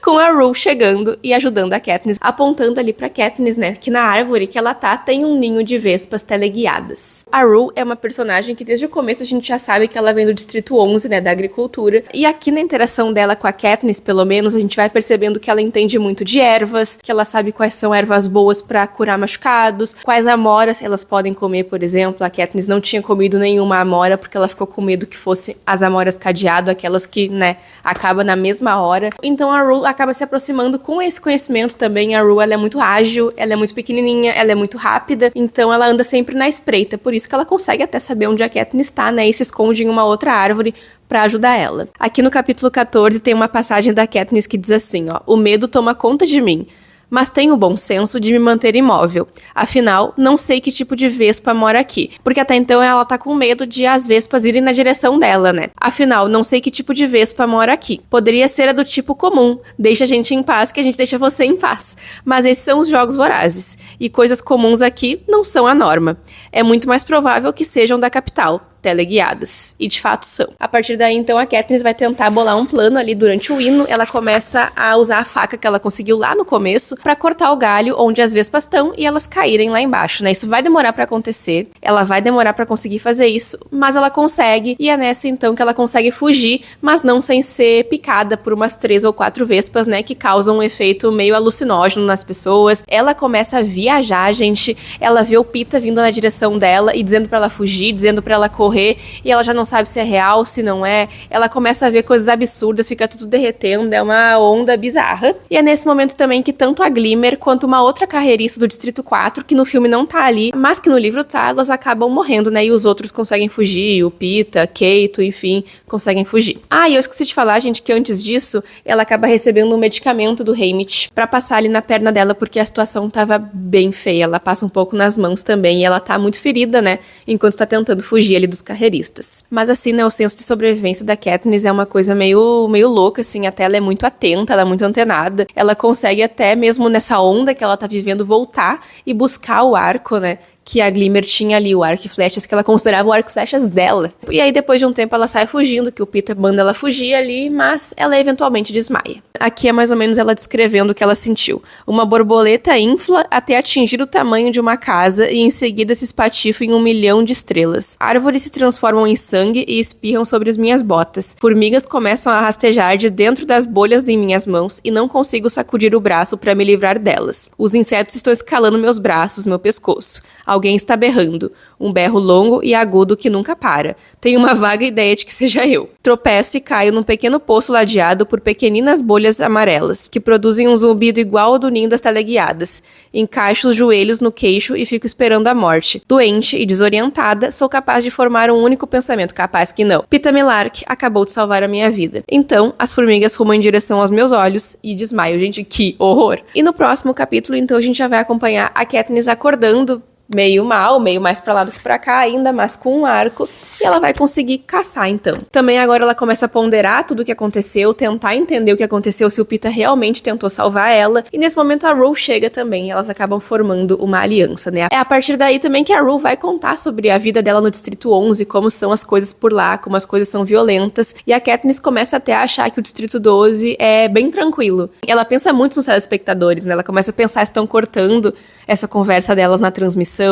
com a Rue chegando e ajudando a Katniss, apontando ali pra Katniss, né, que na árvore que ela tá tem um ninho de vespas teleguiadas. A Rue é uma personagem que desde o começo a gente já sabe que ela vem do Distrito 11, né, da agricultura, e aqui na interação dela com a Katniss, pelo menos, a gente vai percebendo que ela entende muito de ervas, que ela sabe quais são ervas boas pra curar machucados, quais amoras elas podem comer, por exemplo. A Katniss não tinha comido nenhuma amora porque ela ficou com medo que fossem as amoras cadeado, aquelas que, né, acabam na mesma hora. Então a Rue acaba se aproximando com esse conhecimento também. A Rue, ela é muito ágil, ela é muito pequenininha, ela é muito rápida, então ela anda sempre na espreita, por isso que ela consegue até saber onde a Katniss está, né, e se esconde em uma outra árvore pra ajudar ela. Aqui no capítulo 14 tem uma passagem da Katniss que diz assim, ó: "O medo toma conta de mim, mas tenho o bom senso de me manter imóvel. Afinal, não sei que tipo de vespa mora aqui." Porque até então ela tá com medo de as vespas irem na direção dela, né? "Afinal, não sei que tipo de vespa mora aqui. Poderia ser a do tipo comum. Deixa a gente em paz que a gente deixa você em paz. Mas esses são os jogos vorazes. E coisas comuns aqui não são a norma. É muito mais provável que sejam da capital, teleguiadas." E de fato são. A partir daí, então, a Katniss vai tentar bolar um plano ali durante o hino. Ela começa a usar a faca que ela conseguiu lá no começo pra cortar o galho onde as vespas estão e elas caírem lá embaixo, né? Isso vai demorar pra acontecer, ela vai demorar pra conseguir fazer isso, mas ela consegue, e é nessa então que ela consegue fugir, mas não sem ser picada por umas 3 ou 4 vespas, né, que causam um efeito meio alucinógeno nas pessoas. Ela começa a viajar, gente, ela vê o Peeta vindo na direção dela e dizendo pra ela fugir, dizendo pra ela correr, e ela já não sabe se é real, se não é. Ela começa a ver coisas absurdas, fica tudo derretendo, é uma onda bizarra. E é nesse momento também que tanto a Glimmer quanto uma outra carreirista do Distrito 4, que no filme não tá ali, mas que no livro tá, elas acabam morrendo, né? E os outros conseguem fugir, o Peeta, Keito, enfim, conseguem fugir. Ah, e eu esqueci de falar, gente, que antes disso, ela acaba recebendo um medicamento do Haymitch pra passar ali na perna dela, porque a situação tava bem feia. Ela passa um pouco nas mãos também, e ela tá muito ferida, né? Enquanto tá tentando fugir ali dos carreiristas. Mas assim, né, o senso de sobrevivência da Katniss é uma coisa meio louca, assim, até ela é muito atenta, ela é muito antenada. Ela consegue até mesmo nessa onda que ela tá vivendo voltar e buscar o arco, né, que a Glimmer tinha ali, o arco e flechas, que ela considerava o arco e flechas dela. E aí, depois de um tempo, ela sai fugindo, que o Peeta manda ela fugir ali, mas ela eventualmente desmaia. Aqui é mais ou menos ela descrevendo o que ela sentiu. "Uma borboleta infla até atingir o tamanho de uma casa e em seguida se espatifa em 1 milhão de estrelas. Árvores se transformam em sangue e espirram sobre as minhas botas. Formigas começam a rastejar de dentro das bolhas em minhas mãos e não consigo sacudir o braço para me livrar delas. Os insetos estão escalando meus braços, meu pescoço. Alguém está berrando. Um berro longo e agudo que nunca para. Tenho uma vaga ideia de que seja eu. Tropeço e caio num pequeno poço ladeado por pequeninas bolhas amarelas, que produzem um zumbido igual ao do ninho das teleguiadas. Encaixo os joelhos no queixo e fico esperando a morte. Doente e desorientada, sou capaz de formar um único pensamento, capaz que não. Peeta Mellark acabou de salvar a minha vida. Então, as formigas rumam em direção aos meus olhos e desmaio. Gente, que horror! E no próximo capítulo, então, a gente já vai acompanhar a Katniss acordando meio mal, meio mais pra lá do que pra cá ainda, mas com um arco, e ela vai conseguir caçar, então. Também agora ela começa a ponderar tudo o que aconteceu, tentar entender o que aconteceu, se o Peeta realmente tentou salvar ela, e nesse momento a Rue chega também, e elas acabam formando uma aliança, né? É a partir daí também que a Rue vai contar sobre a vida dela no Distrito 11, como são as coisas por lá, como as coisas são violentas, e a Katniss começa até a achar que o Distrito 12 é bem tranquilo. Ela pensa muito nos telespectadores, né? Ela começa a pensar se estão cortando essa conversa delas na transmissão.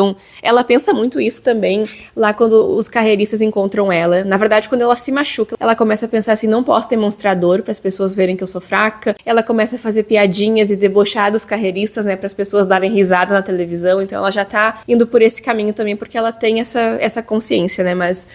Ela pensa muito isso também lá quando os carreiristas encontram ela. Na verdade, quando ela se machuca, ela começa a pensar assim, não posso demonstrar dor para as pessoas verem que eu sou fraca. Ela começa a fazer piadinhas e debochar dos carreiristas, né, para as pessoas darem risada na televisão. Então ela já tá indo por esse caminho também, porque ela tem essa consciência, né, mas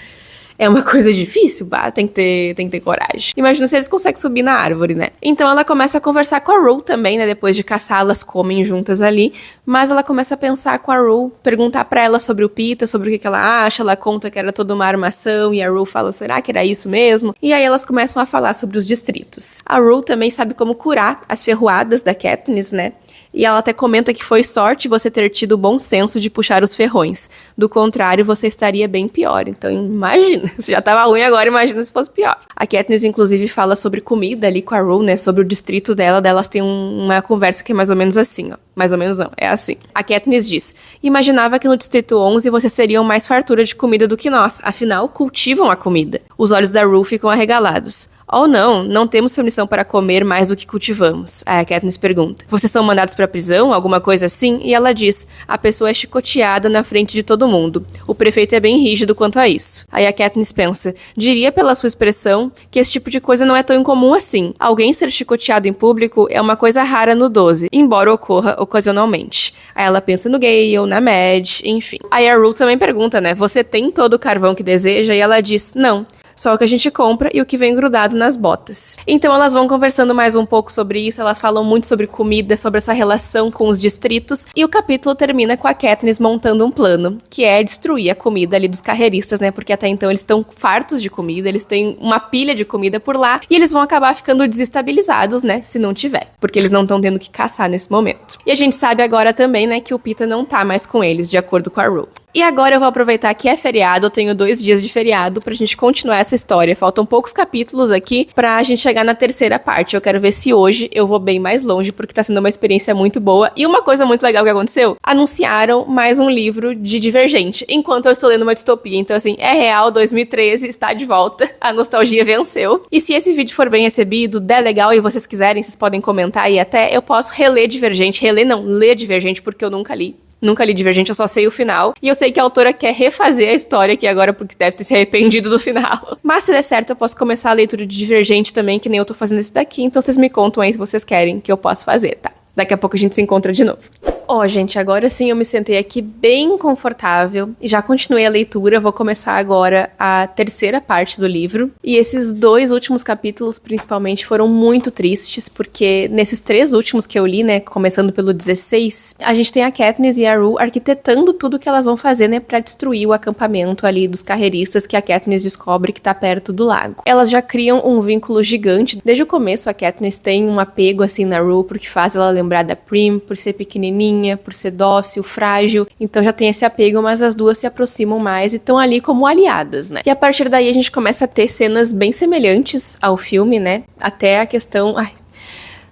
é uma coisa difícil, bah, tem que ter coragem. Imagina se eles conseguem subir na árvore, né? Então ela começa a conversar com a Rue também, né? Depois de caçar, elas comem juntas ali. Mas ela começa a pensar com a Rue, perguntar pra ela sobre o Peeta, sobre o que ela acha. Ela conta que era toda uma armação e a Rue fala, será que era isso mesmo? E aí elas começam a falar sobre os distritos. A Rue também sabe como curar as ferroadas da Katniss, né? E ela até comenta que foi sorte você ter tido o bom senso de puxar os ferrões. Do contrário, você estaria bem pior. Então imagina, se já tava ruim agora, imagina se fosse pior. A Katniss, inclusive, fala sobre comida ali com a Rue, né? Sobre o distrito dela. Elas têm uma conversa que é mais ou menos assim, ó. Mais ou menos não, é assim. A Katniss diz, imaginava que no distrito 11 vocês seriam mais fartura de comida do que nós. Afinal, cultivam a comida. Os olhos da Rue ficam arregalados. Oh não temos permissão para comer mais do que cultivamos. Aí a Katniss pergunta, vocês são mandados pra prisão, alguma coisa assim? E ela diz, a pessoa é chicoteada na frente de todo mundo. O prefeito é bem rígido quanto a isso. Aí a Katniss pensa, diria pela sua expressão que esse tipo de coisa não é tão incomum assim. Alguém ser chicoteado em público é uma coisa rara no 12, embora ocorra ocasionalmente. Aí ela pensa no Gale, na Mad, enfim. Aí a Rue também pergunta, né, você tem todo o carvão que deseja? E ela diz, não. Só o que a gente compra e o que vem grudado nas botas. Então elas vão conversando mais um pouco sobre isso, elas falam muito sobre comida, sobre essa relação com os distritos, e o capítulo termina com a Katniss montando um plano, que é destruir a comida ali dos carreiristas, né, porque até então eles estão fartos de comida, eles têm uma pilha de comida por lá, e eles vão acabar ficando desestabilizados, né, se não tiver, porque eles não estão tendo que caçar nesse momento. E a gente sabe agora também, né, que o Peeta não tá mais com eles, de acordo com a Rue. E agora eu vou aproveitar que é feriado, eu tenho 2 dias de feriado pra gente continuar essa história. Faltam poucos capítulos aqui pra gente chegar na terceira parte. Eu quero ver se hoje eu vou bem mais longe, porque tá sendo uma experiência muito boa. E uma coisa muito legal que aconteceu, anunciaram mais um livro de Divergente, enquanto eu estou lendo uma distopia. Então assim, é real, 2013 está de volta, a nostalgia venceu. E se esse vídeo for bem recebido, der legal e vocês quiserem, vocês podem comentar aí até, eu posso reler Divergente, ler Divergente, porque eu nunca li. Nunca li Divergente, eu só sei o final. E eu sei que a autora quer refazer a história aqui agora, porque deve ter se arrependido do final. Mas se der certo, eu posso começar a leitura de Divergente também, que nem eu tô fazendo esse daqui. Então vocês me contam aí se vocês querem que eu possa fazer, tá? Daqui a pouco a gente se encontra de novo. Ó, gente, agora sim eu me sentei aqui bem confortável e já continuei a leitura. Vou começar agora a terceira parte do livro. E esses 2 últimos capítulos, principalmente, foram muito tristes, porque nesses 3 últimos que eu li, né, começando pelo 16, a gente tem a Katniss e a Rue arquitetando tudo que elas vão fazer, né, pra destruir o acampamento ali dos carreiristas que a Katniss descobre que tá perto do lago. Elas já criam um vínculo gigante. Desde o começo, a Katniss tem um apego, assim, na Rue, porque faz ela lembrar da Prim, por ser pequenininha, por ser dócil, frágil, então já tem esse apego, mas as duas se aproximam mais e estão ali como aliadas, né? E a partir daí a gente começa a ter cenas bem semelhantes ao filme, né? Até a questão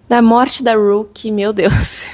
da morte da Rue, que, meu Deus,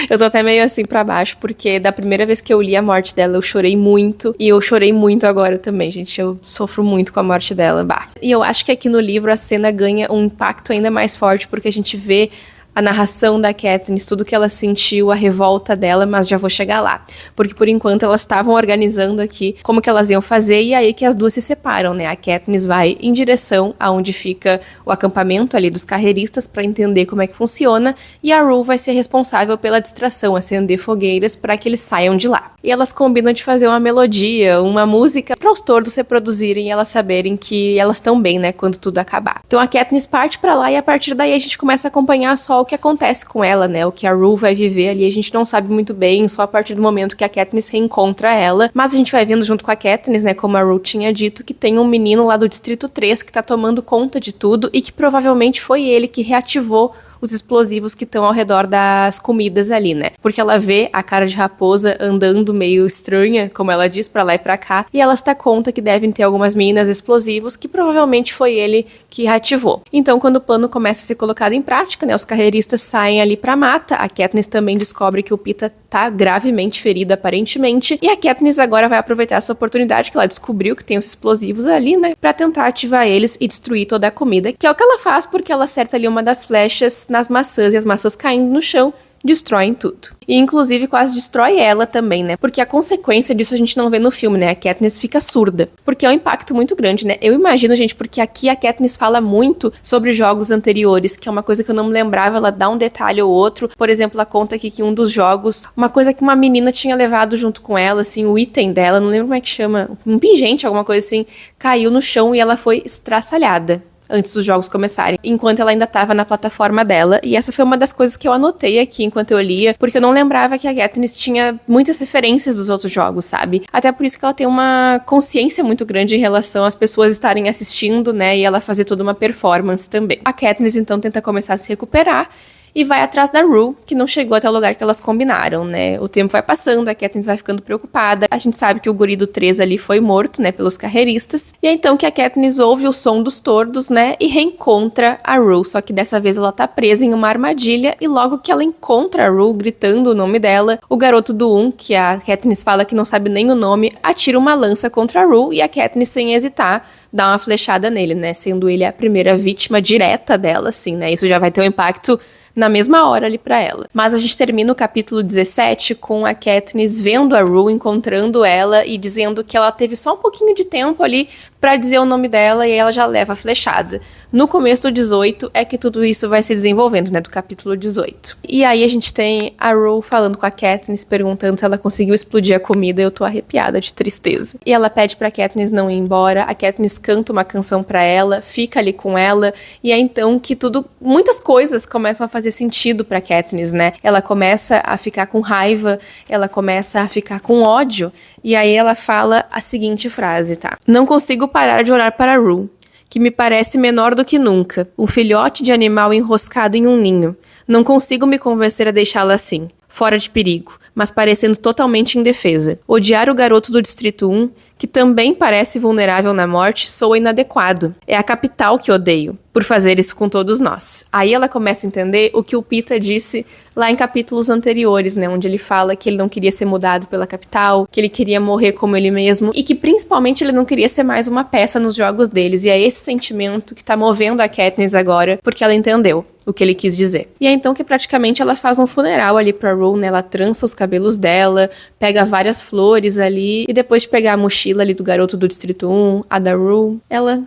eu tô até meio assim pra baixo, porque da primeira vez que eu li a morte dela, eu chorei muito, e eu chorei muito agora também, gente, eu sofro muito com a morte dela, bah. E eu acho que aqui no livro a cena ganha um impacto ainda mais forte, porque a gente vê a narração da Katniss, tudo que ela sentiu, a revolta dela, mas já vou chegar lá. Porque por enquanto elas estavam organizando aqui como que elas iam fazer, e aí que as duas se separam, né? A Katniss vai em direção aonde fica o acampamento ali dos carreiristas para entender como é que funciona, e a Rue vai ser responsável pela distração, acender fogueiras para que eles saiam de lá. E elas combinam de fazer uma melodia, uma música para os tordos reproduzirem e elas saberem que elas estão bem, né, quando tudo acabar. Então a Katniss parte para lá e a partir daí a gente começa a acompanhar só o que acontece com ela, né? O que a Rue vai viver ali, a gente não sabe muito bem, só a partir do momento que a Katniss reencontra ela. Mas a gente vai vendo junto com a Katniss, né? Como a Rue tinha dito, que tem um menino lá do Distrito 3 que tá tomando conta de tudo e que provavelmente foi ele que reativou os explosivos que estão ao redor das comidas ali, né? Porque ela vê a cara de raposa andando meio estranha, como ela diz, pra lá e pra cá, e ela se dá conta que devem ter algumas minas explosivos que provavelmente foi ele que reativou. Então, quando o plano começa a ser colocado em prática, né, os carreiristas saem ali pra mata, a Katniss também descobre que o Peeta tá gravemente ferido, aparentemente, e a Katniss agora vai aproveitar essa oportunidade que ela descobriu que tem os explosivos ali, né, pra tentar ativar eles e destruir toda a comida, que é o que ela faz porque ela acerta ali uma das flechas nas maçãs, e as maçãs caindo no chão destroem tudo. E inclusive quase destrói ela também, né? Porque a consequência disso a gente não vê no filme, né? A Katniss fica surda. Porque é um impacto muito grande, né? Eu imagino, gente, porque aqui a Katniss fala muito sobre jogos anteriores, que é uma coisa que eu não me lembrava, ela dá um detalhe ou outro. Por exemplo, ela conta aqui que um dos jogos, uma coisa que uma menina tinha levado junto com ela, assim, o item dela, não lembro como é que chama, um pingente, alguma coisa assim, caiu no chão e ela foi estraçalhada antes dos jogos começarem, enquanto ela ainda estava na plataforma dela, e essa foi uma das coisas que eu anotei aqui enquanto eu lia, porque eu não lembrava que a Katniss tinha muitas referências dos outros jogos, sabe? Até por isso que ela tem uma consciência muito grande em relação às pessoas estarem assistindo, né, e ela fazer toda uma performance também. A Katniss, então, tenta começar a se recuperar, e vai atrás da Rue, que não chegou até o lugar que elas combinaram, né? O tempo vai passando, a Katniss vai ficando preocupada. A gente sabe que o guri do 3 ali foi morto, né, pelos carreiristas. E é então que a Katniss ouve o som dos tordos, né, e reencontra a Rue. Só que dessa vez ela tá presa em uma armadilha, e logo que ela encontra a Rue, gritando o nome dela, o garoto do 1, que a Katniss fala que não sabe nem o nome, atira uma lança contra a Rue, e a Katniss, sem hesitar, dá uma flechada nele, né, sendo ele a primeira vítima direta dela, assim, né? Isso já vai ter um impacto na mesma hora ali pra ela. Mas a gente termina o capítulo 17 com a Katniss vendo a Rue, encontrando ela e dizendo que ela teve só um pouquinho de tempo ali pra dizer o nome dela e ela já leva a flechada. No começo do 18 é que tudo isso vai se desenvolvendo, né, do capítulo 18. E aí a gente tem a Rue falando com a Katniss, perguntando se ela conseguiu explodir a comida. Eu tô arrepiada de tristeza. E ela pede pra Katniss não ir embora, a Katniss canta uma canção pra ela, fica ali com ela, e é então que muitas coisas começam a fazer sentido pra Katniss, né? Ela começa a ficar com raiva, ela começa a ficar com ódio, e aí ela fala a seguinte frase, tá? Não consigo parar de olhar para a Rue, que me parece menor do que nunca, um filhote de animal enroscado em um ninho. Não consigo me convencer a deixá-la assim, fora de perigo, mas parecendo totalmente indefesa. Odiar o garoto do Distrito 1, que também parece vulnerável na morte, soa inadequado. É a capital que odeio, por fazer isso com todos nós. Aí ela começa a entender o que o Peeta disse lá em capítulos anteriores, né, onde ele fala que ele não queria ser mudado pela capital, que ele queria morrer como ele mesmo, e que principalmente ele não queria ser mais uma peça nos jogos deles, e é esse sentimento que tá movendo a Katniss agora, porque ela entendeu o que ele quis dizer. E é então que praticamente ela faz um funeral ali pra Rue, né, ela trança os cabelos dela, pega várias flores ali, e depois de pegar a mochila ali do garoto do Distrito 1, a da Rue, ela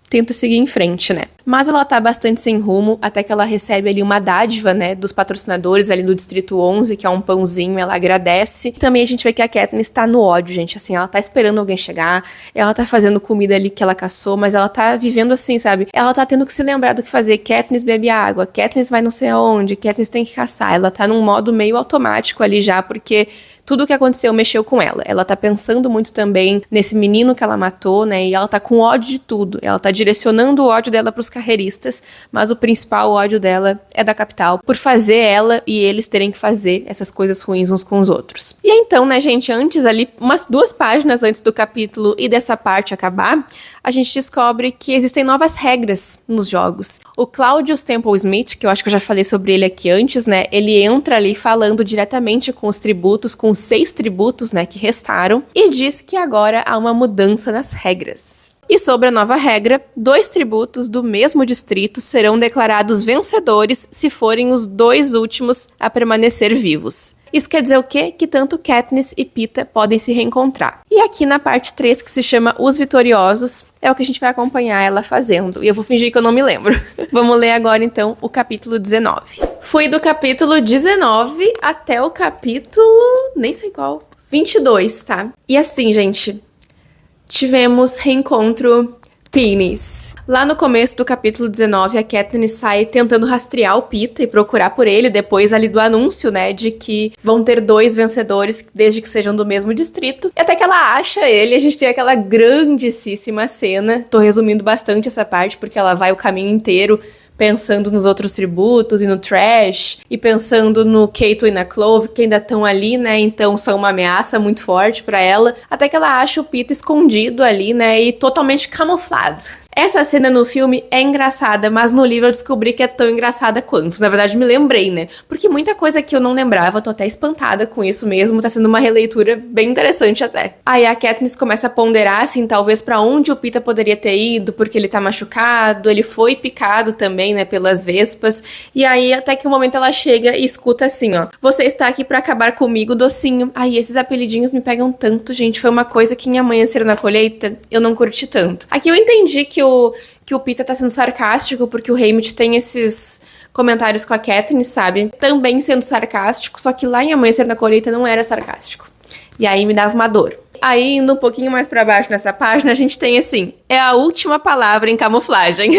tenta seguir em frente, né? Mas ela tá bastante sem rumo, até que ela recebe ali uma dádiva, né, dos patrocinadores ali do Distrito 11, que é um pãozinho, ela agradece. Também a gente vê que a Katniss tá no ódio, gente, assim, ela tá esperando alguém chegar, ela tá fazendo comida ali que ela caçou, mas ela tá vivendo assim, sabe? Ela tá tendo que se lembrar do que fazer. Katniss bebe água, Katniss vai não sei aonde, Katniss tem que caçar. Ela tá num modo meio automático ali já, porque tudo o que aconteceu mexeu com ela. Ela tá pensando muito também nesse menino que ela matou, né? E ela tá com ódio de tudo. Ela tá direcionando o ódio dela pros carreiristas, mas o principal ódio dela é da capital, por fazer ela e eles terem que fazer essas coisas ruins uns com os outros. E então, né, gente, antes ali, umas 2 páginas antes do capítulo e dessa parte acabar, a gente descobre que existem novas regras nos jogos. O Claudius Temple Smith, que eu acho que eu já falei sobre ele aqui antes, né? Ele entra ali falando diretamente com os tributos, com os 6 tributos, né, que restaram, e diz que agora há uma mudança nas regras. E sobre a nova regra, 2 tributos do mesmo distrito serão declarados vencedores se forem os 2 últimos a permanecer vivos. Isso quer dizer o quê? Que tanto Katniss e Peeta podem se reencontrar. E aqui na parte 3, que se chama Os Vitoriosos, é o que a gente vai acompanhar ela fazendo. E eu vou fingir que eu não me lembro. Vamos ler agora, então, o capítulo 19. Fui do capítulo 19 até o capítulo... nem sei qual. 22, tá? E assim, gente, tivemos reencontro Penis. Lá no começo do capítulo 19, a Katniss sai tentando rastrear o Peeta e procurar por ele, depois ali do anúncio, né, de que vão ter 2 vencedores, desde que sejam do mesmo distrito. E até que ela acha ele, a gente tem aquela grandíssima cena. Tô resumindo bastante essa parte, porque ela vai o caminho inteiro pensando nos outros tributos e no Trash, e pensando no Cato e na Clove, que ainda estão ali, né, então são uma ameaça muito forte pra ela, até que ela acha o Peeta escondido ali, né, e totalmente camuflado. Essa cena no filme é engraçada, mas no livro eu descobri que é tão engraçada quanto. Na verdade, me lembrei, né? Porque muita coisa que eu não lembrava, tô até espantada com isso mesmo, tá sendo uma releitura bem interessante até. Aí a Katniss começa a ponderar, assim, talvez pra onde o Peeta poderia ter ido, porque ele tá machucado, ele foi picado também, né, pelas vespas. E aí, até que um momento ela chega e escuta assim, ó: você está aqui pra acabar comigo, docinho. Aí, esses apelidinhos me pegam tanto, gente. Foi uma coisa que em Amanhecer na Colheita eu não curti tanto. Aqui eu entendi que o Peeta tá sendo sarcástico, porque o Haymitch tem esses comentários com a Katniss, sabe? Também sendo sarcástico, só que lá em Amanhecer na Colheita não era sarcástico. E aí me dava uma dor. Aí, indo um pouquinho mais pra baixo nessa página, a gente tem assim: é a última palavra em camuflagem.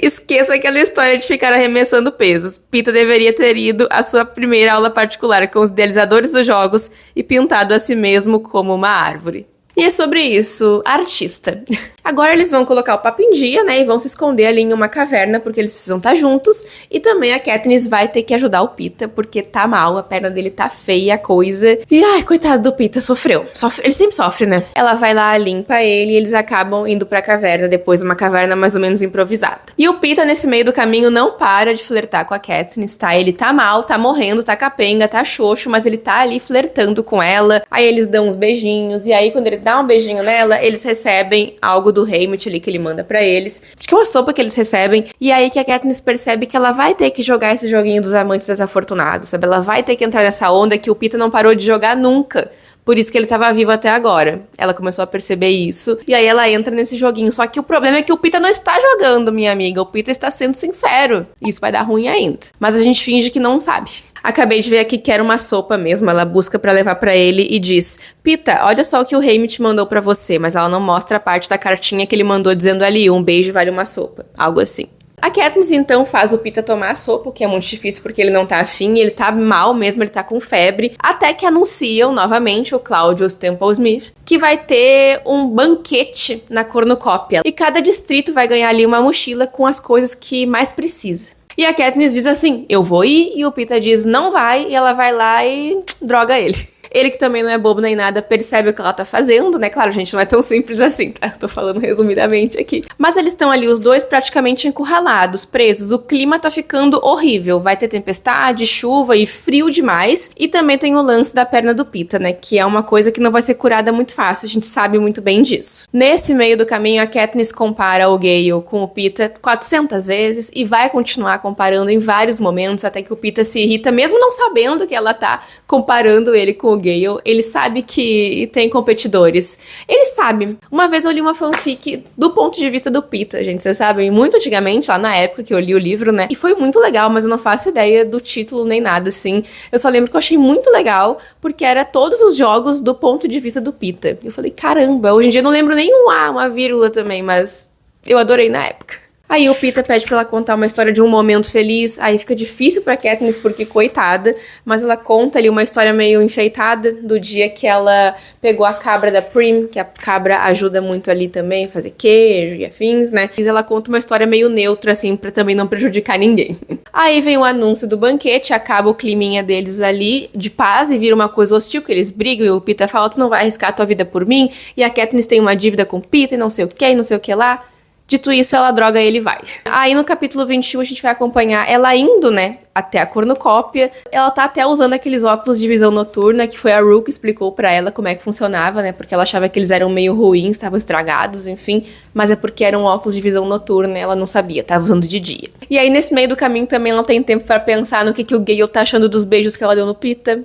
Esqueça aquela história de ficar arremessando pesos. Peeta deveria ter ido à sua primeira aula particular com os idealizadores dos jogos e pintado a si mesmo como uma árvore. E é sobre isso, artista. Agora eles vão colocar o papo em dia, né, e vão se esconder ali em uma caverna, porque eles precisam estar juntos, e também a Katniss vai ter que ajudar o Peeta, porque tá mal, a perna dele tá feia, a coisa. E, ai, coitado do Peeta, sofreu. Ele sempre sofre, né? Ela vai lá, limpa ele, e eles acabam indo pra caverna, depois uma caverna mais ou menos improvisada. E o Peeta, nesse meio do caminho, não para de flertar com a Katniss, tá? Ele tá mal, tá morrendo, tá capenga, tá xoxo, mas ele tá ali flertando com ela, aí eles dão uns beijinhos, e aí quando ele dá um beijinho nela, eles recebem algo do Haymitch ali que ele manda pra eles. Acho que é uma sopa que eles recebem. E aí que a Katniss percebe que ela vai ter que jogar esse joguinho dos amantes desafortunados, sabe? Ela vai ter que entrar nessa onda que o Peeta não parou de jogar nunca. Por isso que ele tava vivo até agora. Ela começou a perceber isso. E aí ela entra nesse joguinho. Só que o problema é que o Peeta não está jogando, minha amiga. O Peeta está sendo sincero. Isso vai dar ruim ainda. Mas a gente finge que não sabe. Acabei de ver aqui que era uma sopa mesmo. Ela busca pra levar pra ele e diz: Peeta, olha só o que o Haymitch mandou pra você. Mas ela não mostra a parte da cartinha que ele mandou dizendo ali: um beijo vale uma sopa. Algo assim. A Katniss, então, faz o Peeta tomar a sopa, o que é muito difícil porque ele não tá afim, ele tá mal mesmo, ele tá com febre, até que anunciam novamente o Claudius Temple Smith que vai ter um banquete na cornucópia. E cada distrito vai ganhar ali uma mochila com as coisas que mais precisa. E a Katniss diz assim: eu vou ir, e o Peeta diz: não vai, e ela vai lá e droga ele. Ele, que também não é bobo nem nada, percebe o que ela tá fazendo, né? Claro, gente, não é tão simples assim, tá? Tô falando resumidamente aqui. Mas eles estão ali, os dois, praticamente encurralados, presos. O clima tá ficando horrível. Vai ter tempestade, chuva e frio demais. E também tem o lance da perna do Peeta, né? Que é uma coisa que não vai ser curada muito fácil. A gente sabe muito bem disso. Nesse meio do caminho, a Katniss compara o Gale com o Peeta 400 vezes e vai continuar comparando em vários momentos, até que o Peeta se irrita, mesmo não sabendo que ela tá comparando ele com o Gale. Ele sabe que tem competidores. Ele sabe. Uma vez eu li uma fanfic do ponto de vista do Peeta, gente. Vocês sabem, muito antigamente, lá na época que eu li o livro, né? E foi muito legal, mas eu não faço ideia do título nem nada, assim. Eu só lembro que eu achei muito legal, porque era todos os jogos do ponto de vista do Peeta. Eu falei, caramba, hoje em dia eu não lembro nem um A, uma vírgula também, mas eu adorei na época. Aí o Peeta pede pra ela contar uma história de um momento feliz, aí fica difícil pra Katniss porque coitada, mas ela conta ali uma história meio enfeitada do dia que ela pegou a cabra da Prim, que a cabra ajuda muito ali também a fazer queijo e afins, né? E ela conta uma história meio neutra, assim, pra também não prejudicar ninguém. Aí vem o anúncio do banquete, acaba o climinha deles ali de paz e vira uma coisa hostil, porque eles brigam e o Peeta fala: tu não vai arriscar a tua vida por mim, e a Katniss tem uma dívida com o Peeta e não sei o que, e não sei o que lá. Dito isso, ela droga ele e vai. Aí no capítulo 21 a gente vai acompanhar ela indo, né, até a cornucópia. Ela tá até usando aqueles óculos de visão noturna, que foi a Rue que explicou pra ela como é que funcionava, né, porque ela achava que eles eram meio ruins, estavam estragados, enfim. Mas é porque eram óculos de visão noturna, ela não sabia, tava usando de dia. E aí nesse meio do caminho também ela tem tempo pra pensar no que o Gale tá achando dos beijos que ela deu no Peeta.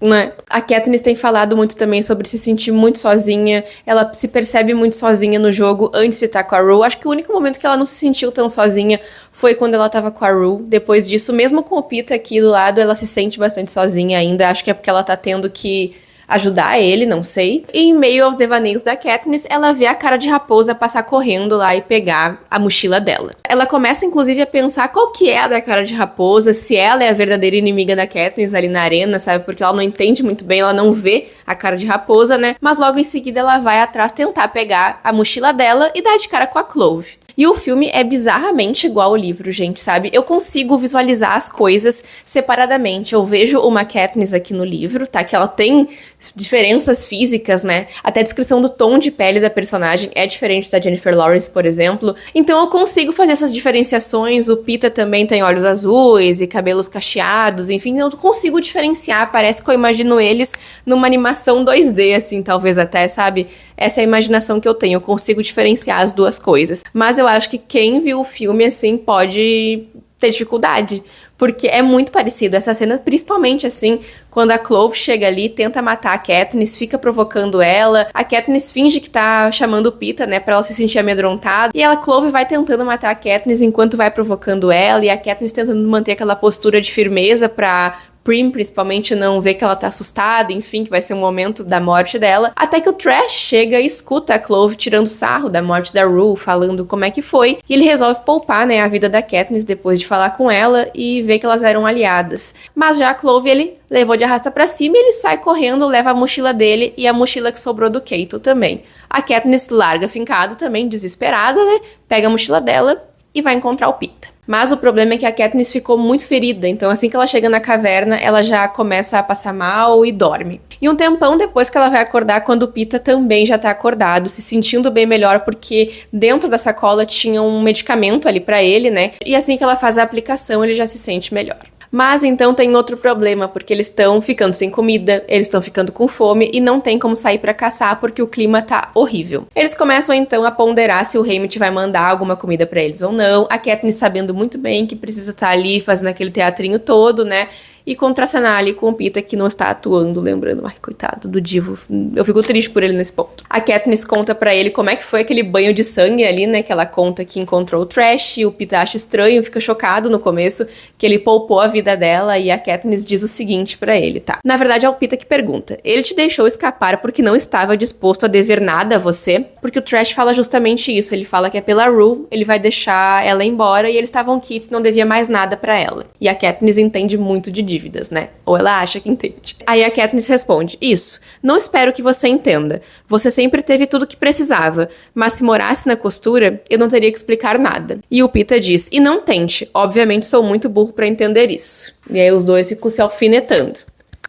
Né? A Katniss tem falado muito também sobre se sentir muito sozinha. Ela se percebe muito sozinha no jogo antes de estar com a Rue. Acho que o único momento que ela não se sentiu tão sozinha foi quando ela tava com a Rue. Depois disso, mesmo com o Peeta aqui do lado, ela se sente bastante sozinha ainda. Acho que é porque ela tá tendo que ajudar ele, não sei. E em meio aos devaneios da Katniss, ela vê a cara de raposa passar correndo lá e pegar a mochila dela. Ela começa, inclusive, a pensar qual que é a da cara de raposa, se ela é a verdadeira inimiga da Katniss ali na arena, sabe? Porque ela não entende muito bem, ela não vê a cara de raposa, né? Mas logo em seguida ela vai atrás tentar pegar a mochila dela e dar de cara com a Clove. E o filme é bizarramente igual ao livro, gente, sabe? Eu consigo visualizar as coisas separadamente. Eu vejo uma Katniss aqui no livro, tá? Que ela tem diferenças físicas, né? Até a descrição do tom de pele da personagem é diferente da Jennifer Lawrence, por exemplo. Então eu consigo fazer essas diferenciações. O Peeta também tem olhos azuis e cabelos cacheados, enfim, eu consigo diferenciar. Parece que eu imagino eles numa animação 2D, assim, talvez até, sabe? Essa é a imaginação que eu tenho, eu consigo diferenciar as duas coisas. Mas eu acho que quem viu o filme, assim, pode ter dificuldade, porque é muito parecido essa cena, principalmente assim, quando a Clove chega ali, tenta matar a Katniss, fica provocando ela, a Katniss finge que tá chamando o Peeta, né, pra ela se sentir amedrontada, e a Clove vai tentando matar a Katniss enquanto vai provocando ela, e a Katniss tentando manter aquela postura de firmeza pra Prim, principalmente, não vê que ela tá assustada, enfim, que vai ser um momento da morte dela, até que o Trash chega e escuta a Clove tirando sarro da morte da Rue, falando como é que foi, e ele resolve poupar, né, a vida da Katniss depois de falar com ela e ver que elas eram aliadas. Mas já a Clove, ele levou de arrasta pra cima e ele sai correndo, leva a mochila dele e a mochila que sobrou do Cato também. A Katniss larga fincado também, desesperada, né, pega a mochila dela e vai encontrar o Peeta. Mas o problema é que a Katniss ficou muito ferida, então assim que ela chega na caverna, ela já começa a passar mal e dorme. E um tempão depois que ela vai acordar, quando o Peeta também já tá acordado, se sentindo bem melhor, porque dentro da sacola tinha um medicamento ali pra ele, né? E assim que ela faz a aplicação, ele já se sente melhor. Mas então tem outro problema, porque eles estão ficando sem comida, eles estão ficando com fome e não tem como sair pra caçar porque o clima tá horrível. Eles começam então a ponderar se o Haymitch vai mandar alguma comida pra eles ou não, a Katniss sabendo muito bem que precisa estar ali fazendo aquele teatrinho todo, né? E contracenar ali com o Peeta, que não está atuando, lembrando, ai, coitado do Divo, eu fico triste por ele nesse ponto. A Katniss conta pra ele como é que foi aquele banho de sangue ali, né, que ela conta que encontrou o Trash, e o Peeta acha estranho, fica chocado no começo, que ele poupou a vida dela, e a Katniss diz o seguinte pra ele, tá? Na verdade é o Peeta que pergunta, ele te deixou escapar porque não estava disposto a dever nada a você? Porque o Trash fala justamente isso, ele fala que é pela Rue, ele vai deixar ela embora, e eles estavam quites, não devia mais nada pra ela. E a Katniss entende muito de dívidas, né? Ou ela acha que entende. Aí a Katniss responde, isso, não espero que você entenda. Você sempre teve tudo que precisava, mas se morasse na costura, eu não teria que explicar nada. E o Peeta diz, e não tente, obviamente sou muito burro pra entender isso. E aí os dois ficam se alfinetando.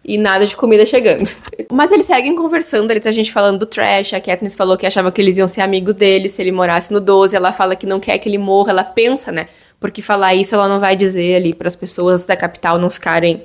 E nada de comida chegando. Mas eles seguem conversando, ali tá a gente falando do Trash, a Katniss falou que achava que eles iam ser amigos dele se ele morasse no 12, ela fala que não quer que ele morra, ela pensa, né? Porque falar isso ela não vai dizer ali para as pessoas da capital não ficarem,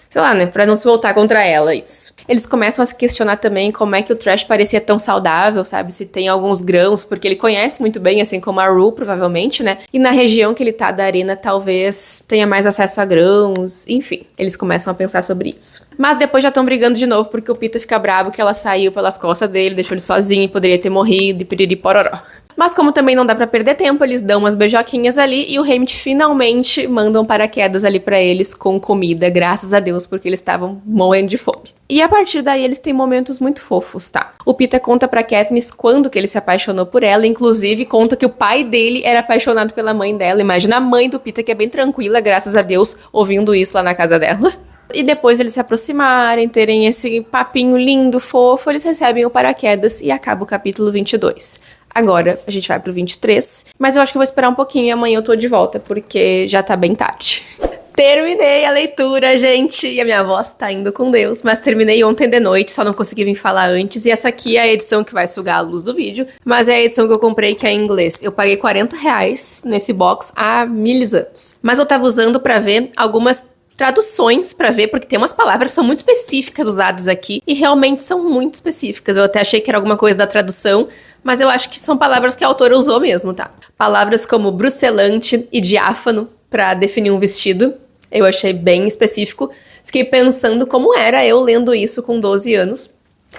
sei lá, né, pra não se voltar contra ela, isso. Eles começam a se questionar também como é que o Trash parecia tão saudável, sabe, se tem alguns grãos, porque ele conhece muito bem, assim como a Rue, provavelmente, né, e na região que ele tá da arena talvez tenha mais acesso a grãos, enfim, eles começam a pensar sobre isso. Mas depois já estão brigando de novo, porque o Peeta fica bravo que ela saiu pelas costas dele, deixou ele sozinho e poderia ter morrido, e piriri pororó. Mas como também não dá pra perder tempo, eles dão umas beijoquinhas ali e o Haymitch finalmente manda um paraquedas ali pra eles com comida, graças a Deus, porque eles estavam morrendo de fome. E a partir daí eles têm momentos muito fofos, tá? O Peeta conta pra Katniss quando que ele se apaixonou por ela, inclusive conta que o pai dele era apaixonado pela mãe dela. Imagina a mãe do Peeta, que é bem tranquila, graças a Deus, ouvindo isso lá na casa dela. E depois eles se aproximarem, terem esse papinho lindo, fofo, eles recebem o paraquedas e acaba o capítulo 22. Agora a gente vai pro 23, mas eu acho que eu vou esperar um pouquinho e amanhã eu tô de volta, porque já tá bem tarde. Terminei a leitura, gente, e a minha voz tá indo com Deus, mas terminei ontem de noite, só não consegui vir falar antes, e essa aqui é a edição que vai sugar a luz do vídeo, mas é a edição que eu comprei que é em inglês. Eu paguei R$40 nesse box há 1000 anos, mas eu tava usando pra ver algumas traduções pra ver, porque tem umas palavras que são muito específicas usadas aqui, e realmente são muito específicas. Eu até achei que era alguma coisa da tradução, mas eu acho que são palavras que a autora usou mesmo, tá? Palavras como brucelante e diáfano pra definir um vestido. Eu achei bem específico. Fiquei pensando como era eu lendo isso com 12 anos.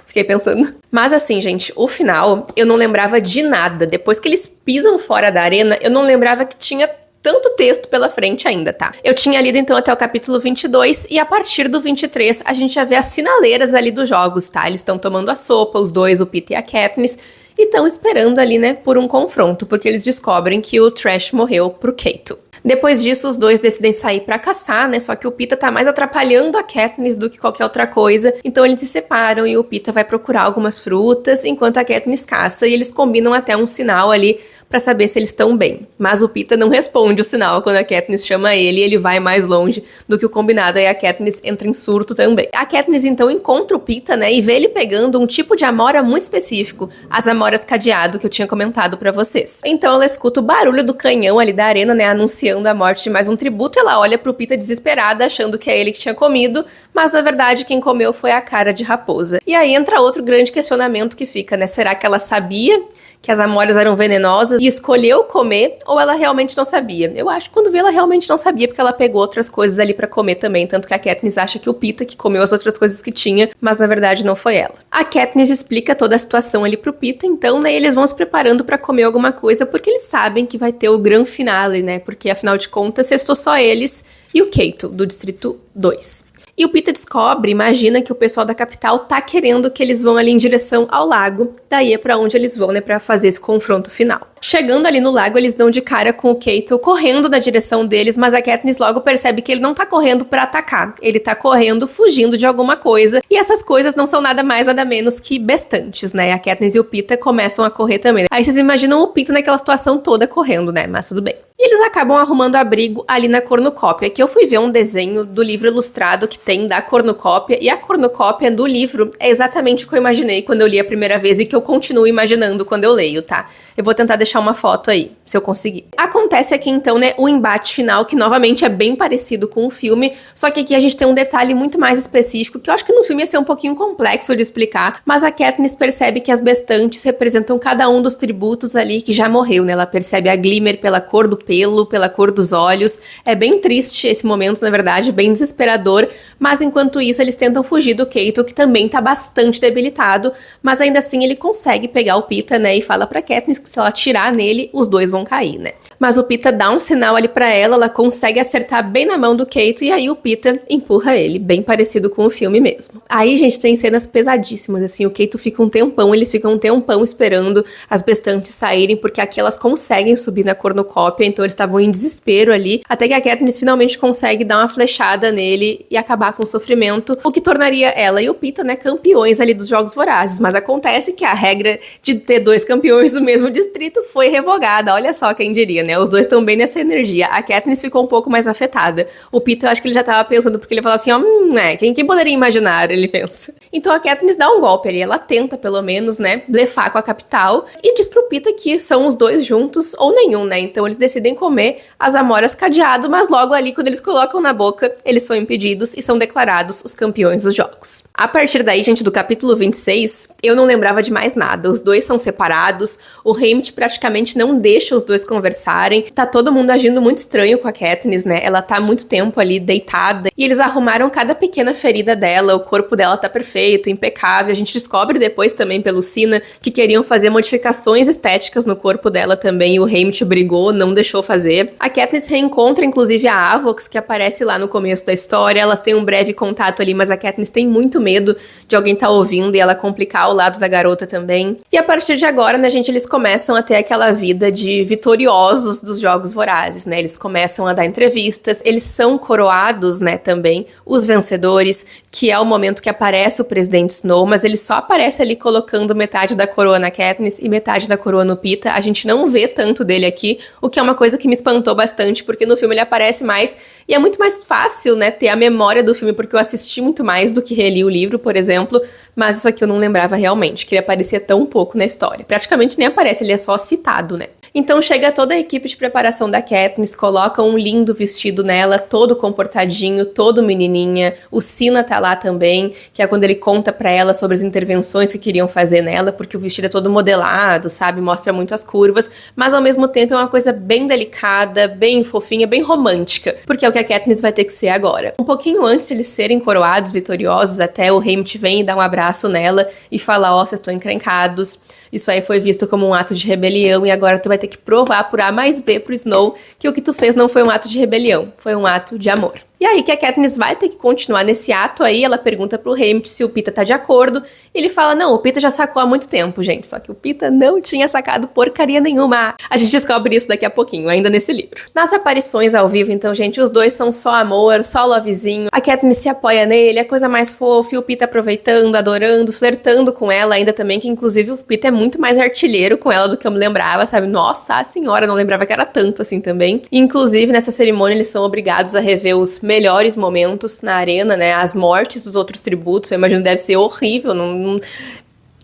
Fiquei pensando. Mas assim, gente, o final eu não lembrava de nada. Depois que eles pisam fora da arena, eu não lembrava que tinha tanto texto pela frente ainda, tá? Eu tinha lido então até o capítulo 22 e a partir do 23 a gente já vê as finaleiras ali dos jogos, tá? Eles estão tomando a sopa, os dois, o Peeta e a Katniss, e estão esperando ali, né, por um confronto, porque eles descobrem que o Trash morreu pro Cato. Depois disso, os dois decidem sair pra caçar, né? Só que o Peeta tá mais atrapalhando a Katniss do que qualquer outra coisa. Então eles se separam e o Peeta vai procurar algumas frutas, enquanto a Katniss caça. E eles combinam até um sinal ali pra saber se eles estão bem. Mas o Peeta não responde o sinal quando a Katniss chama ele e ele vai mais longe do que o combinado, aí a Katniss entra em surto também. A Katniss então encontra o Peeta, né, e vê ele pegando um tipo de amora muito específico, as amoras cadeado que eu tinha comentado pra vocês. Então ela escuta o barulho do canhão ali da arena, né, anunciando a morte de mais um tributo, e ela olha pro Peeta desesperada, achando que é ele que tinha comido, mas na verdade quem comeu foi a cara de raposa. E aí entra outro grande questionamento que fica, né, será que ela sabia que as amoras eram venenosas e escolheu comer, ou ela realmente não sabia? Eu acho que quando vê ela realmente não sabia, porque ela pegou outras coisas ali pra comer também, tanto que a Katniss acha que o Peeta que comeu as outras coisas que tinha, mas na verdade não foi ela. A Katniss explica toda a situação ali pro Peeta, então, né, eles vão se preparando pra comer alguma coisa, porque eles sabem que vai ter o grande finale, né, porque afinal de contas, restou só eles e o Cato, do Distrito 2. E o Peeta descobre, imagina que o pessoal da capital tá querendo que eles vão ali em direção ao lago, daí é pra onde eles vão, né, pra fazer esse confronto final. Chegando ali no lago, eles dão de cara com o Cato correndo na direção deles, mas a Katniss logo percebe que ele não tá correndo pra atacar, ele tá correndo fugindo de alguma coisa, e essas coisas não são nada mais, nada menos que bestantes, né, a Katniss e o Peeta começam a correr também. Aí vocês imaginam o Peeta naquela situação toda correndo, né, mas tudo bem. E eles acabam arrumando abrigo ali na cornucópia, que eu fui ver um desenho do livro ilustrado que tem da cornucópia, e a cornucópia do livro é exatamente o que eu imaginei quando eu li a primeira vez e que eu continuo imaginando quando eu leio, tá? Eu vou tentar deixar uma foto aí, se eu conseguir. Acontece aqui então, né, o embate final, que novamente é bem parecido com o filme, só que aqui a gente tem um detalhe muito mais específico, que eu acho que no filme ia ser um pouquinho complexo de explicar, mas a Katniss percebe que as bestantes representam cada um dos tributos ali que já morreu, né? Ela percebe a Glimmer pela cor do pelo, pela cor dos olhos. É bem triste esse momento, na verdade, bem desesperador, mas enquanto isso eles tentam fugir do Cato, que também tá bastante debilitado, mas ainda assim ele consegue pegar o Peeta, né, e fala pra Katniss que se ela atirar nele, os dois vão cair, né. Mas o Peeta dá um sinal ali pra ela consegue acertar bem na mão do Cato, e aí o Peeta empurra ele, bem parecido com o filme mesmo. Aí, gente, tem cenas pesadíssimas, assim, o Cato fica um tempão, eles ficam um tempão esperando as bestantes saírem, porque aqui elas conseguem subir na cornucópia, então eles estavam em desespero ali, até que a Katniss finalmente consegue dar uma flechada nele e acabar com o sofrimento, o que tornaria ela e o Peeta, né, campeões ali dos Jogos Vorazes. Mas acontece que a regra de ter dois campeões do mesmo distrito foi revogada, olha só quem diria, né, os dois estão bem nessa energia. A Katniss ficou um pouco mais afetada. O Peeta, eu acho que ele já tava pensando, porque ele fala assim, ó, né, quem poderia imaginar, ele pensa. Então a Katniss dá um golpe ali, ela tenta pelo menos, né, blefar com a capital e diz pro Peeta que são os dois juntos ou nenhum, né, então eles decidem comer as amoras cadeado, mas logo ali, quando eles colocam na boca, eles são impedidos e são declarados os campeões dos jogos. A partir daí, gente, do capítulo 26, eu não lembrava de mais nada. Os dois são separados, o Haymitch praticamente não deixa os dois conversarem, tá todo mundo agindo muito estranho com a Katniss, né? Ela tá há muito tempo ali deitada, e eles arrumaram cada pequena ferida dela, o corpo dela tá perfeito, impecável. A gente descobre depois também pelo Sina que queriam fazer modificações estéticas no corpo dela também, e o Haymitch brigou, não deixou fazer. A Katniss reencontra, inclusive, a Avox, que aparece lá no começo da história. Elas têm um breve contato ali, mas a Katniss tem muito medo de alguém tá ouvindo e ela complicar o lado da garota também. E a partir de agora, né, gente, eles começam a ter aquela vida de vitoriosos dos Jogos Vorazes, né? Eles começam a dar entrevistas, eles são coroados, né, também, os vencedores, que é o momento que aparece o presidente Snow, mas ele só aparece ali colocando metade da coroa na Katniss e metade da coroa no Peeta. A gente não vê tanto dele aqui, o que é uma coisa que me espantou bastante, porque no filme ele aparece mais, e é muito mais fácil, né, ter a memória do filme, porque eu assisti muito mais do que reli o livro, por exemplo, mas isso aqui eu não lembrava realmente, que ele aparecia tão pouco na história. Praticamente nem aparece, ele é só citado, né. Então chega toda a equipe de preparação da Katniss, colocam um lindo vestido nela, todo comportadinho, todo menininha. O Sina tá lá também, que é quando ele conta pra ela sobre as intervenções que queriam fazer nela, porque o vestido é todo modelado, sabe, mostra muito as curvas, mas ao mesmo tempo é uma coisa bem delicada, bem fofinha, bem romântica, porque é o que a Katniss vai ter que ser agora. Um pouquinho antes de eles serem coroados, vitoriosos, até o Haymitch vem e dá um abraço nela e fala, ó, vocês estão encrencados. Isso aí foi visto como um ato de rebelião e agora tu vai ter que provar por A mais B pro Snow que o que tu fez não foi um ato de rebelião, foi um ato de amor. E aí que a Katniss vai ter que continuar nesse ato aí, ela pergunta pro Haymitch se o Pita tá de acordo, e ele fala, não, o Pita já sacou há muito tempo, gente, só que o Pita não tinha sacado porcaria nenhuma. A gente descobre isso daqui a pouquinho, ainda nesse livro. Nas aparições ao vivo, então, gente, os dois são só amor, só lovezinho, a Katniss se apoia nele, é coisa mais fofa, e o Pita aproveitando, adorando, flertando com ela ainda também, que inclusive o Pita é muito mais artilheiro com ela do que eu me lembrava, sabe? Nossa, a senhora, não lembrava que era tanto assim também. E, inclusive, nessa cerimônia, eles são obrigados a rever os melhores momentos na arena, né? As mortes dos outros tributos, eu imagino que deve ser horrível.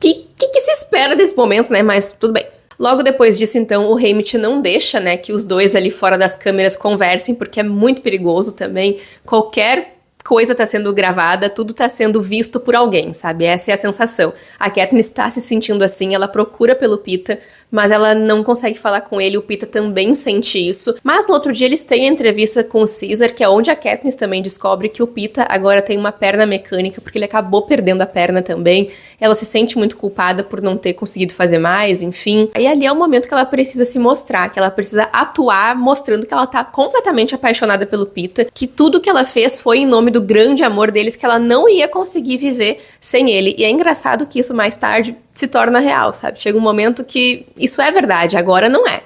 Que se espera desse momento, né? Mas tudo bem. Logo depois disso, então, o Haymitch não deixa, né, que os dois ali fora das câmeras conversem, porque é muito perigoso também. Qualquer coisa tá sendo gravada, tudo tá sendo visto por alguém, sabe? Essa é a sensação. A Katniss tá se sentindo assim, ela procura pelo Pita, mas ela não consegue falar com ele, o Pita também sente isso. Mas no outro dia eles têm a entrevista com o Caesar, que é onde a Katniss também descobre que o Pita agora tem uma perna mecânica, porque ele acabou perdendo a perna também. Ela se sente muito culpada por não ter conseguido fazer mais, enfim. Aí ali é o momento que ela precisa se mostrar, que ela precisa atuar, mostrando que ela tá completamente apaixonada pelo Pita, que tudo que ela fez foi em nome do grande amor deles, que ela não ia conseguir viver sem ele. E é engraçado que isso mais tarde se torna real, sabe? Chega um momento que isso é verdade, agora não é.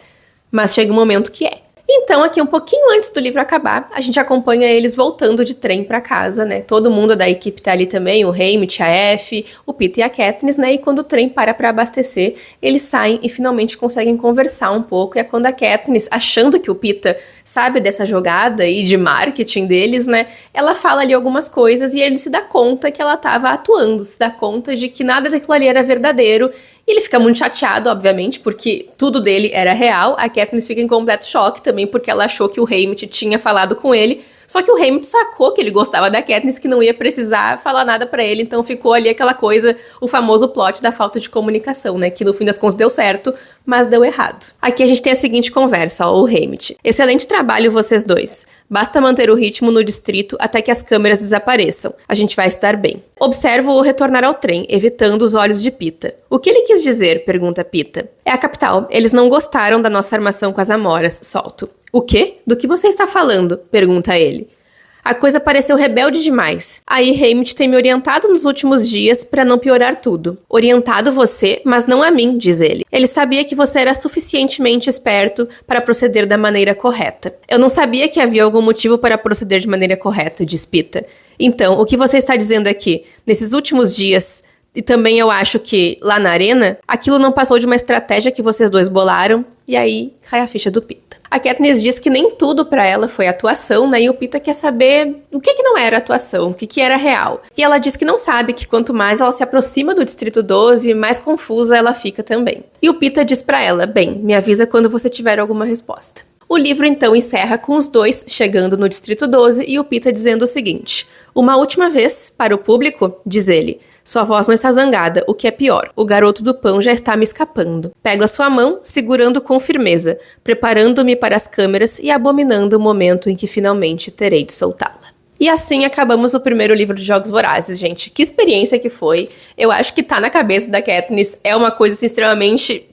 Mas chega um momento que é. Então, aqui um pouquinho antes do livro acabar, a gente acompanha eles voltando de trem pra casa, né? Todo mundo da equipe tá ali também, o Haymitch, a Effie, o Pita e a Katniss, né? E quando o trem para pra abastecer, eles saem e finalmente conseguem conversar um pouco. E é quando a Katniss, achando que o Pita sabe dessa jogada aí de marketing deles, né? Ela fala ali algumas coisas e ele se dá conta que ela tava atuando, se dá conta de que nada daquilo ali era verdadeiro. E ele fica muito chateado, obviamente, porque tudo dele era real. A Katniss fica em completo choque também, porque ela achou que o Haymitch tinha falado com ele. Só que o Haymitch sacou que ele gostava da Katniss, que não ia precisar falar nada pra ele. Então ficou ali aquela coisa, o famoso plot da falta de comunicação, né? Que no fim das contas deu certo, mas deu errado. Aqui a gente tem a seguinte conversa, ó, o Haymitch. Excelente trabalho vocês dois. Basta manter o ritmo no distrito até que as câmeras desapareçam. A gente vai estar bem. Observo-o retornar ao trem, evitando os olhos de Pita. O que ele quis dizer? Pergunta Pita. É a capital. Eles não gostaram da nossa armação com as amoras. Solto. O quê? Do que você está falando? Pergunta ele. A coisa pareceu rebelde demais. Aí Haymitch tem me orientado nos últimos dias para não piorar tudo. Orientado você, mas não a mim, diz ele. Ele sabia que você era suficientemente esperto para proceder da maneira correta. Eu não sabia que havia algum motivo para proceder de maneira correta, diz Pita. Então, o que você está dizendo aqui? Nesses últimos dias, e também eu acho que lá na arena, aquilo não passou de uma estratégia que vocês dois bolaram, e aí cai a ficha do Pita. A Katniss diz que nem tudo pra ela foi atuação, né? E o Pita quer saber o que não era atuação, o que era real. E ela diz que não sabe, que quanto mais ela se aproxima do Distrito 12, mais confusa ela fica também. E o Pita diz pra ela, bem, me avisa quando você tiver alguma resposta. O livro então encerra com os dois chegando no Distrito 12 e o Pita dizendo o seguinte: uma última vez, para o público, diz ele, sua voz não está zangada, o que é pior. O garoto do pão já está me escapando. Pego a sua mão, segurando com firmeza, preparando-me para as câmeras e abominando o momento em que finalmente terei de soltá-la. E assim acabamos o primeiro livro de Jogos Vorazes, gente. Que experiência que foi. Eu acho que tá na cabeça da Katniss. É uma coisa assim, extremamente...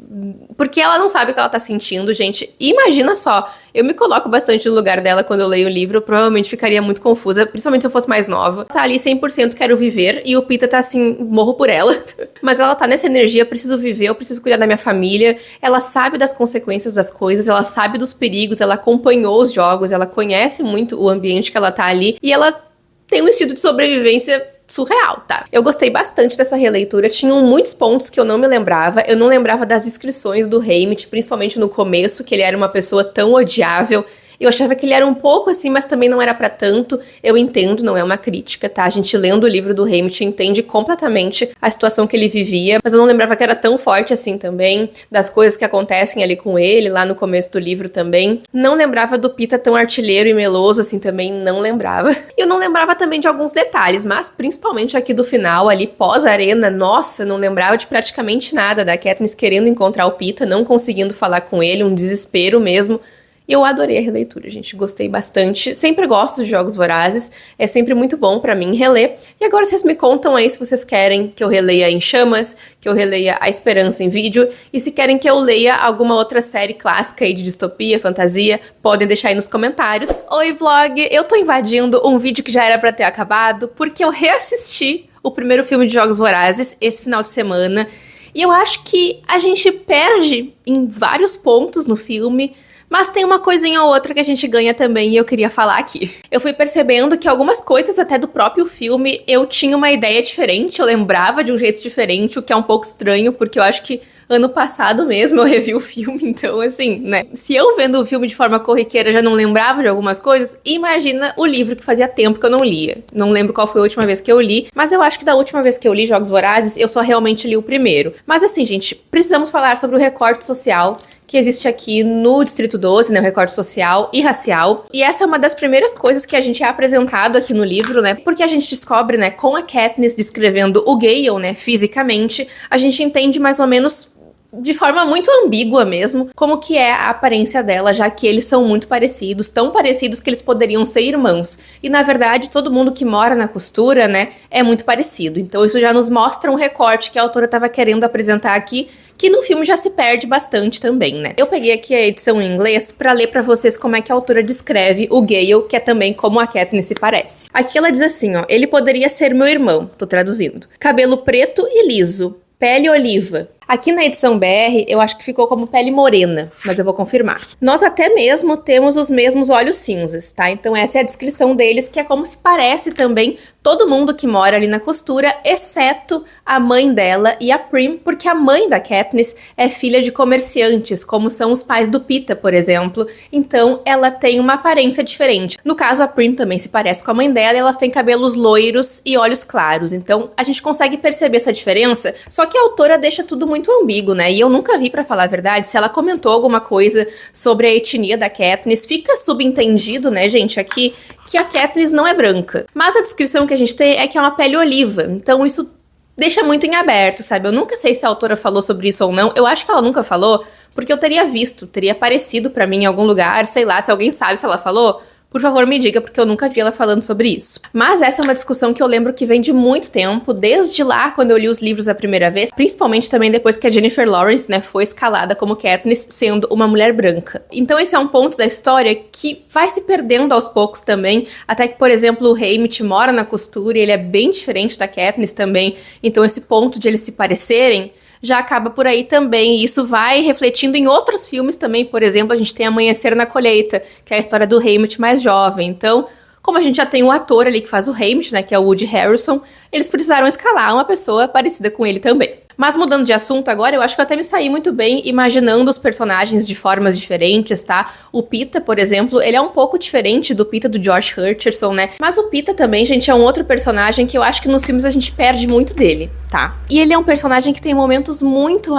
Porque ela não sabe o que ela tá sentindo, gente. E imagina só, eu me coloco bastante no lugar dela quando eu leio o livro, eu provavelmente ficaria muito confusa, principalmente se eu fosse mais nova. Tá ali 100% quero viver, e o Pita tá assim, morro por ela. Mas ela tá nessa energia, preciso viver, eu preciso cuidar da minha família. Ela sabe das consequências das coisas, ela sabe dos perigos, ela acompanhou os jogos, ela conhece muito o ambiente que ela tá ali, e ela tem um instinto de sobrevivência surreal, tá? Eu gostei bastante dessa releitura, tinham muitos pontos que eu não me lembrava, eu não lembrava das descrições do Haymitch, principalmente no começo, que ele era uma pessoa tão odiável. Eu achava que ele era um pouco assim, mas também não era pra tanto. Eu entendo, não é uma crítica, tá? A gente lendo o livro do Haymitch entende completamente a situação que ele vivia, mas eu não lembrava que era tão forte assim também, das coisas que acontecem ali com ele, lá no começo do livro também. Não lembrava do Pita tão artilheiro e meloso assim também, não lembrava. E eu não lembrava também de alguns detalhes, mas principalmente aqui do final, ali pós-arena, nossa, não lembrava de praticamente nada da Katniss querendo encontrar o Pita, não conseguindo falar com ele, um desespero mesmo. Eu adorei a releitura, gente, gostei bastante. Sempre gosto de Jogos Vorazes, é sempre muito bom pra mim reler. E agora vocês me contam aí se vocês querem que eu releia Em Chamas, que eu releia A Esperança em Vídeo, e se querem que eu leia alguma outra série clássica aí de distopia, fantasia, podem deixar aí nos comentários. Oi, vlog! Eu tô invadindo um vídeo que já era pra ter acabado, porque eu reassisti o primeiro filme de Jogos Vorazes esse final de semana, e eu acho que a gente perde em vários pontos no filme, mas tem uma coisinha ou outra que a gente ganha também e eu queria falar aqui. Eu fui percebendo que algumas coisas até do próprio filme eu tinha uma ideia diferente, eu lembrava de um jeito diferente, o que é um pouco estranho, porque eu acho que ano passado mesmo eu revi o filme, então assim, né? Se eu vendo o filme de forma corriqueira já não lembrava de algumas coisas, imagina o livro que fazia tempo que eu não lia. Não lembro qual foi a última vez que eu li, mas eu acho que da última vez que eu li Jogos Vorazes, eu só realmente li o primeiro. Mas assim, gente, precisamos falar sobre o recorte social que existe aqui no Distrito 12, né, o recorte social e racial. E essa é uma das primeiras coisas que a gente é apresentado aqui no livro, né, porque a gente descobre, né, com a Katniss descrevendo o Gale, né, fisicamente, a gente entende mais ou menos de forma muito ambígua mesmo, como que é a aparência dela, já que eles são muito parecidos, tão parecidos que eles poderiam ser irmãos. E na verdade, todo mundo que mora na costura, né, é muito parecido. Então isso já nos mostra um recorte que a autora estava querendo apresentar aqui, que no filme já se perde bastante também, né? Eu peguei aqui a edição em inglês pra ler pra vocês como é que a autora descreve o Gale, que é também como a Katniss se parece. Aqui ela diz assim, ó, ele poderia ser meu irmão, tô traduzindo. Cabelo preto e liso, pele oliva. Aqui na edição BR, eu acho que ficou como pele morena, mas eu vou confirmar. Nós até mesmo temos os mesmos olhos cinzas, tá? Então essa é a descrição deles, que é como se parece também todo mundo que mora ali na costura, exceto a mãe dela e a Prim, porque a mãe da Katniss é filha de comerciantes, como são os pais do Peeta, por exemplo. Então ela tem uma aparência diferente. No caso, a Prim também se parece com a mãe dela, e elas têm cabelos loiros e olhos claros. Então a gente consegue perceber essa diferença, só que a autora deixa tudo muito ambíguo, né? E eu nunca vi, pra falar a verdade, se ela comentou alguma coisa sobre a etnia da Katniss. Fica subentendido, né, gente, aqui, que a Katniss não é branca. Mas a descrição que a gente tem é que é uma pele oliva. Então isso deixa muito em aberto, sabe? Eu nunca sei se a autora falou sobre isso ou não. Eu acho que ela nunca falou, porque eu teria visto, teria aparecido pra mim em algum lugar, sei lá, se alguém sabe se ela falou, por favor, me diga, porque eu nunca vi ela falando sobre isso. Mas essa é uma discussão que eu lembro que vem de muito tempo, desde lá, quando eu li os livros a primeira vez, principalmente também depois que a Jennifer Lawrence, né, foi escalada como Katniss, sendo uma mulher branca. Então esse é um ponto da história que vai se perdendo aos poucos também, até que, por exemplo, o Haymitch mora na costura e ele é bem diferente da Katniss também, então esse ponto de eles se parecerem já acaba por aí também, e isso vai refletindo em outros filmes também. Por exemplo, a gente tem Amanhecer na Colheita, que é a história do Haymitch mais jovem. Então, como a gente já tem um ator ali que faz o Haymitch, né, que é o Woody Harrelson, eles precisaram escalar uma pessoa parecida com ele também. Mas mudando de assunto agora, eu acho que eu até me saí muito bem imaginando os personagens de formas diferentes, tá? O Peeta, por exemplo, ele é um pouco diferente do Peeta do Josh Hutcherson, né? Mas o Peeta também, gente, é um outro personagem que eu acho que nos filmes a gente perde muito dele, tá? E ele é um personagem que tem momentos muito,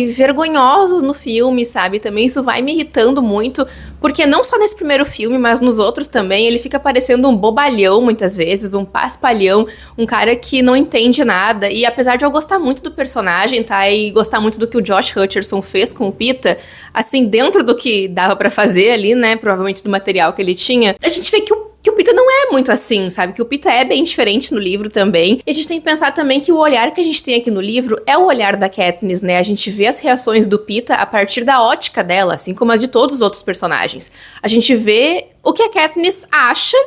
vergonhosos no filme, sabe? Também isso vai me irritando muito, porque não só nesse primeiro filme, mas nos outros também, ele fica parecendo um bobalhão muitas vezes, um paspalhão, um cara que não entende nada. E apesar de eu gostar muito do personagem, tá, e gostar muito do que o Josh Hutcherson fez com o Peeta, assim, dentro do que dava pra fazer ali, né, provavelmente do material que ele tinha, a gente vê que o Peeta não é muito assim, sabe? Que o Peeta é bem diferente no livro também. E a gente tem que pensar também que o olhar que a gente tem aqui no livro é o olhar da Katniss, né? A gente vê as reações do Peeta a partir da ótica dela, assim como as de todos os outros personagens. A gente vê o que a Katniss acha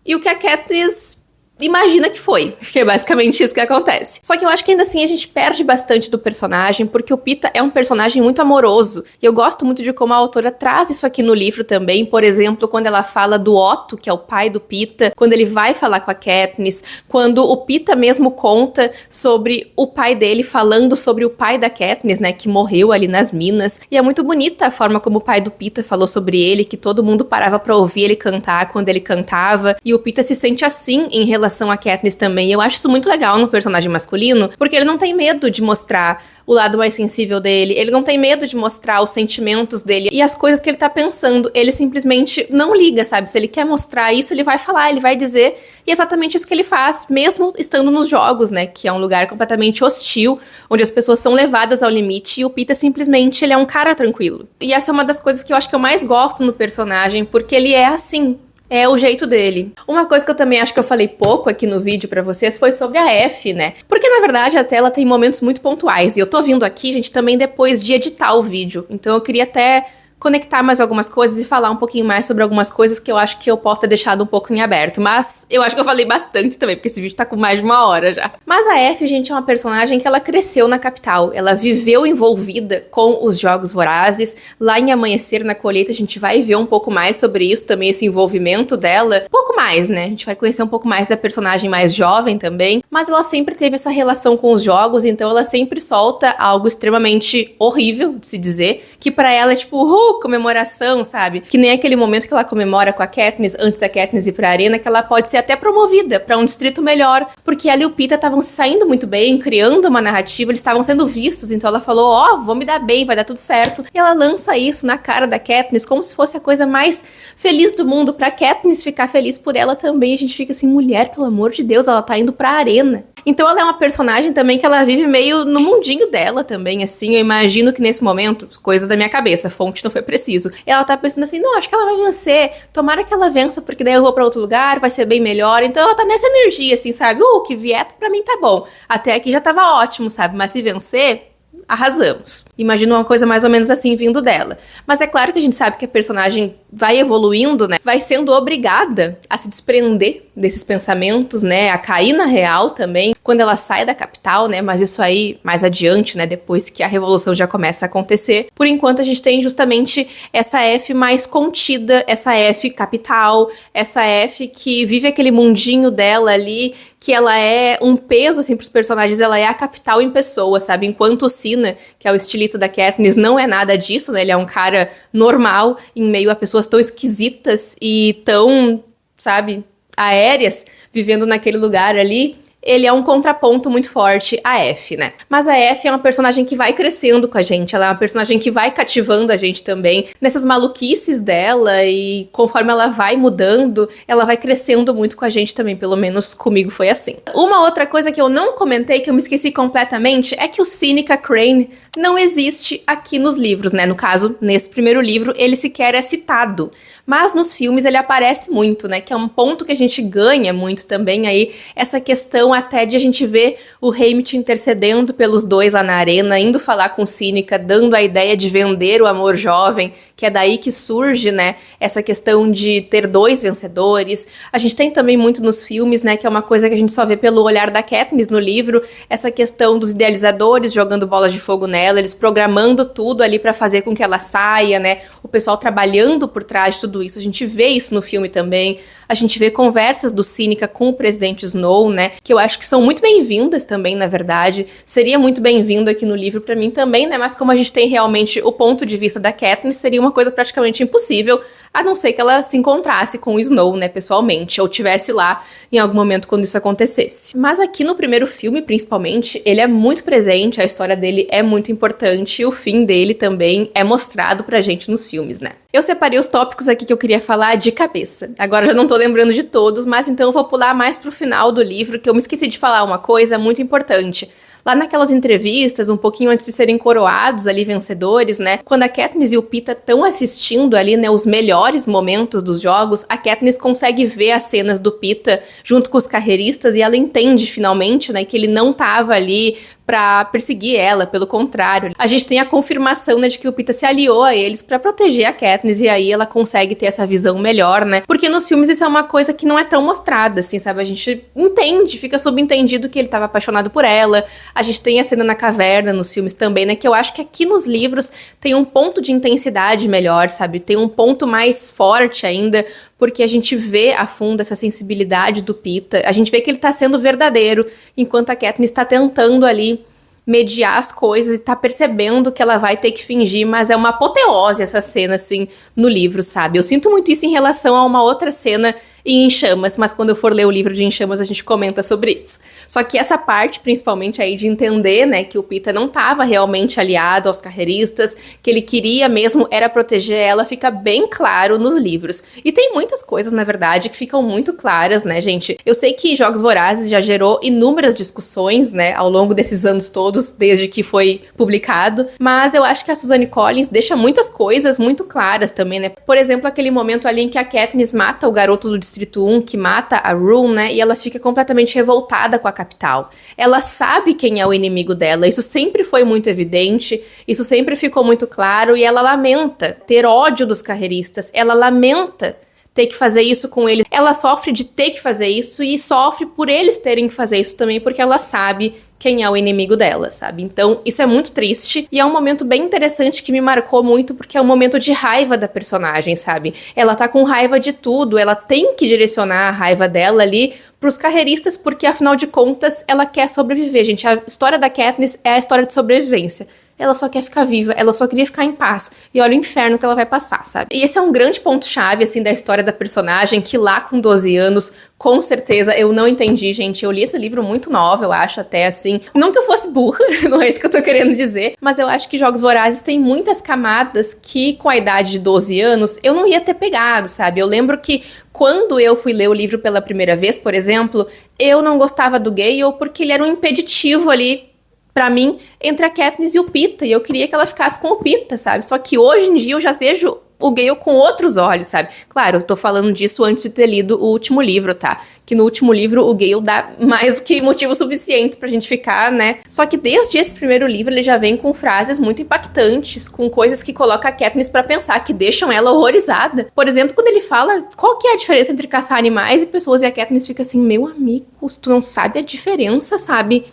e o que a Katniss imagina que foi, que é basicamente isso que acontece. Só que eu acho que ainda assim a gente perde bastante do personagem, porque o Peeta é um personagem muito amoroso, e eu gosto muito de como a autora traz isso aqui no livro também. Por exemplo, quando ela fala do Otto, que é o pai do Peeta, quando ele vai falar com a Katniss, quando o Peeta mesmo conta sobre o pai dele falando sobre o pai da Katniss, né, que morreu ali nas minas, e é muito bonita a forma como o pai do Peeta falou sobre ele, que todo mundo parava pra ouvir ele cantar quando ele cantava, e o Peeta se sente assim em relação relação a Katniss também. Eu acho isso muito legal no personagem masculino, porque ele não tem medo de mostrar o lado mais sensível dele, ele não tem medo de mostrar os sentimentos dele e as coisas que ele tá pensando, ele simplesmente não liga, sabe? Se ele quer mostrar isso, ele vai falar, ele vai dizer, e é exatamente isso que ele faz, mesmo estando nos jogos, né? Que é um lugar completamente hostil, onde as pessoas são levadas ao limite, e o Peeta simplesmente, ele é um cara tranquilo. E essa é uma das coisas que eu acho que eu mais gosto no personagem, porque ele é assim. É o jeito dele. Uma coisa que eu também acho que eu falei pouco aqui no vídeo pra vocês foi sobre a F, né? Porque, na verdade, até ela tem momentos muito pontuais. E eu tô vindo aqui, gente, também depois de editar o vídeo. Então eu queria até conectar mais algumas coisas e falar um pouquinho mais sobre algumas coisas que eu acho que eu posso ter deixado um pouco em aberto. Mas eu acho que eu falei bastante também, porque esse vídeo tá com mais de 1 hora já. Mas a F, gente, é uma personagem que ela cresceu na capital. Ela viveu envolvida com os Jogos Vorazes. Lá em Amanhecer na Colheita, a gente vai ver um pouco mais sobre isso também, esse envolvimento dela. Um pouco mais, né? A gente vai conhecer um pouco mais da personagem mais jovem também. Mas ela sempre teve essa relação com os jogos, então ela sempre solta algo extremamente horrível de se dizer, que pra ela é tipo, comemoração, sabe? Que nem aquele momento que ela comemora com a Katniss, antes da Katniss ir pra arena, que ela pode ser até promovida pra um distrito melhor, porque ela e o Peeta estavam saindo muito bem, criando uma narrativa, eles estavam sendo vistos, então ela falou, vou me dar bem, vai dar tudo certo. E ela lança isso na cara da Katniss como se fosse a coisa mais feliz do mundo, pra Katniss ficar feliz por ela também. A gente fica assim, mulher, pelo amor de Deus, ela tá indo pra arena. Então ela é uma personagem também que ela vive meio no mundinho dela também, assim. Eu imagino que nesse momento, coisa da minha cabeça, fonte não foi preciso, ela tá pensando assim, não, acho que ela vai vencer, tomara que ela vença, porque daí eu vou pra outro lugar, vai ser bem melhor. Então ela tá nessa energia, assim, sabe? O que vier pra mim tá bom. Até aqui já tava ótimo, sabe? Mas se vencer, arrasamos. Imagino uma coisa mais ou menos assim vindo dela. Mas é claro que a gente sabe que a personagem vai evoluindo, né? Vai sendo obrigada a se desprender desses pensamentos, né? A cair na real também, quando ela sai da capital, né? Mas isso aí mais adiante, né? Depois que a revolução já começa a acontecer. Por enquanto a gente tem justamente essa F mais contida, essa F capital, essa F que vive aquele mundinho dela ali, que ela é um peso, assim, pros personagens, ela é a capital em pessoa, sabe? Enquanto o Sina, que é o estilista da Katniss, não é nada disso, né? Ele é um cara normal, em meio a pessoas tão esquisitas e tão, sabe, aéreas, vivendo naquele lugar ali. Ele é um contraponto muito forte a F, né? Mas a F é uma personagem que vai crescendo com a gente, ela é uma personagem que vai cativando a gente também, nessas maluquices dela, e conforme ela vai mudando, ela vai crescendo muito com a gente também, pelo menos comigo foi assim. Uma outra coisa que eu não comentei, que eu me esqueci completamente, é que o Seneca Crane não existe aqui nos livros, né? No caso, nesse primeiro livro, ele sequer é citado. Mas nos filmes ele aparece muito, né? Que é um ponto que a gente ganha muito também aí, essa questão até de a gente ver o Haymitch intercedendo pelos dois lá na arena, indo falar com Seneca, dando a ideia de vender o amor jovem, que é daí que surge, né? Essa questão de ter dois vencedores. A gente tem também muito nos filmes, né? Que é uma coisa que a gente só vê pelo olhar da Katniss no livro, essa questão dos idealizadores jogando bolas de fogo nela, eles programando tudo ali pra fazer com que ela saia, né? O pessoal trabalhando por trás de tudo isso. A gente vê isso no filme também. A gente vê conversas do Seneca com o presidente Snow, né? Que eu acho que são muito bem-vindas também, na verdade. Seria muito bem-vindo aqui no livro pra mim também, né? Mas como a gente tem realmente o ponto de vista da Katniss, seria uma coisa praticamente impossível, a não ser que ela se encontrasse com o Snow, né, pessoalmente, ou tivesse lá em algum momento quando isso acontecesse. Mas aqui no primeiro filme, principalmente, ele é muito presente, a história dele é muito importante, e o fim dele também é mostrado pra gente nos filmes, né? Eu separei os tópicos aqui que eu queria falar de cabeça. Agora já não tô lembrando de todos, mas então eu vou pular mais pro final do livro, que eu me esqueci de falar uma coisa muito importante. Lá naquelas entrevistas, um pouquinho antes de serem coroados ali vencedores, né? Quando a Katniss e o Peeta estão assistindo ali, né, os melhores momentos dos jogos, a Katniss consegue ver as cenas do Peeta junto com os carreiristas e ela entende finalmente, né, que ele não tava ali pra perseguir ela, pelo contrário. A gente tem a confirmação, né, de que o Peeta se aliou a eles pra proteger a Katniss e aí ela consegue ter essa visão melhor, né? Porque nos filmes isso é uma coisa que não é tão mostrada, assim, sabe? A gente entende, fica subentendido que ele tava apaixonado por ela. A gente tem a cena na caverna nos filmes também, né? Que eu acho que aqui nos livros tem um ponto de intensidade melhor, sabe? Tem um ponto mais forte ainda, porque a gente vê a fundo essa sensibilidade do Peeta. A gente vê que ele tá sendo verdadeiro, enquanto a Katniss tá tentando ali mediar as coisas e tá percebendo que ela vai ter que fingir, mas é uma apoteose essa cena, assim, no livro, sabe? Eu sinto muito isso em relação a uma outra cena e Em Chamas, mas quando eu for ler o livro de Em Chamas a gente comenta sobre isso. Só que essa parte, principalmente aí de entender, né, que o Peeta não estava realmente aliado aos carreiristas, que ele queria mesmo era proteger ela, fica bem claro nos livros. E tem muitas coisas, na verdade, que ficam muito claras, né, gente? Eu sei que Jogos Vorazes já gerou inúmeras discussões, né, ao longo desses anos todos, desde que foi publicado, mas eu acho que a Suzanne Collins deixa muitas coisas muito claras também, né? Por exemplo, aquele momento ali em que a Katniss mata o garoto do Distrito 1, que mata a Rue, né, e ela fica completamente revoltada com a capital. Ela sabe quem é o inimigo dela, isso sempre foi muito evidente, isso sempre ficou muito claro, e ela lamenta ter ódio dos carreiristas, ela lamenta ter que fazer isso com eles. Ela sofre de ter que fazer isso e sofre por eles terem que fazer isso também, porque ela sabe quem é o inimigo dela, sabe? Então, isso é muito triste e é um momento bem interessante que me marcou muito, porque é um momento de raiva da personagem, sabe? Ela tá com raiva de tudo, ela tem que direcionar a raiva dela ali pros carreiristas, porque afinal de contas, ela quer sobreviver, gente. A história da Katniss é a história de sobrevivência. Ela só quer ficar viva, ela só queria ficar em paz. E olha o inferno que ela vai passar, sabe? E esse é um grande ponto-chave, assim, da história da personagem, que lá com 12 anos, com certeza, eu não entendi, gente. Eu li esse livro muito nova, eu acho, até assim. Não que eu fosse burra, não é isso que eu tô querendo dizer, mas eu acho que Jogos Vorazes tem muitas camadas que, com a idade de 12 anos, eu não ia ter pegado, sabe? Eu lembro que quando eu fui ler o livro pela primeira vez, por exemplo, eu não gostava do Gale porque ele era um impeditivo ali pra mim, entre a Katniss e o Peeta, e eu queria que ela ficasse com o Peeta, sabe? Só que hoje em dia eu já vejo o Gale com outros olhos, sabe? Claro, eu tô falando disso antes de ter lido o último livro, tá? Que no último livro o Gale dá mais do que motivo suficiente pra gente ficar, né? Só que desde esse primeiro livro ele já vem com frases muito impactantes, com coisas que colocam a Katniss pra pensar, que deixam ela horrorizada. Por exemplo, quando ele fala qual que é a diferença entre caçar animais e pessoas, e a Katniss fica assim, meu amigo, tu não sabe a diferença, sabe?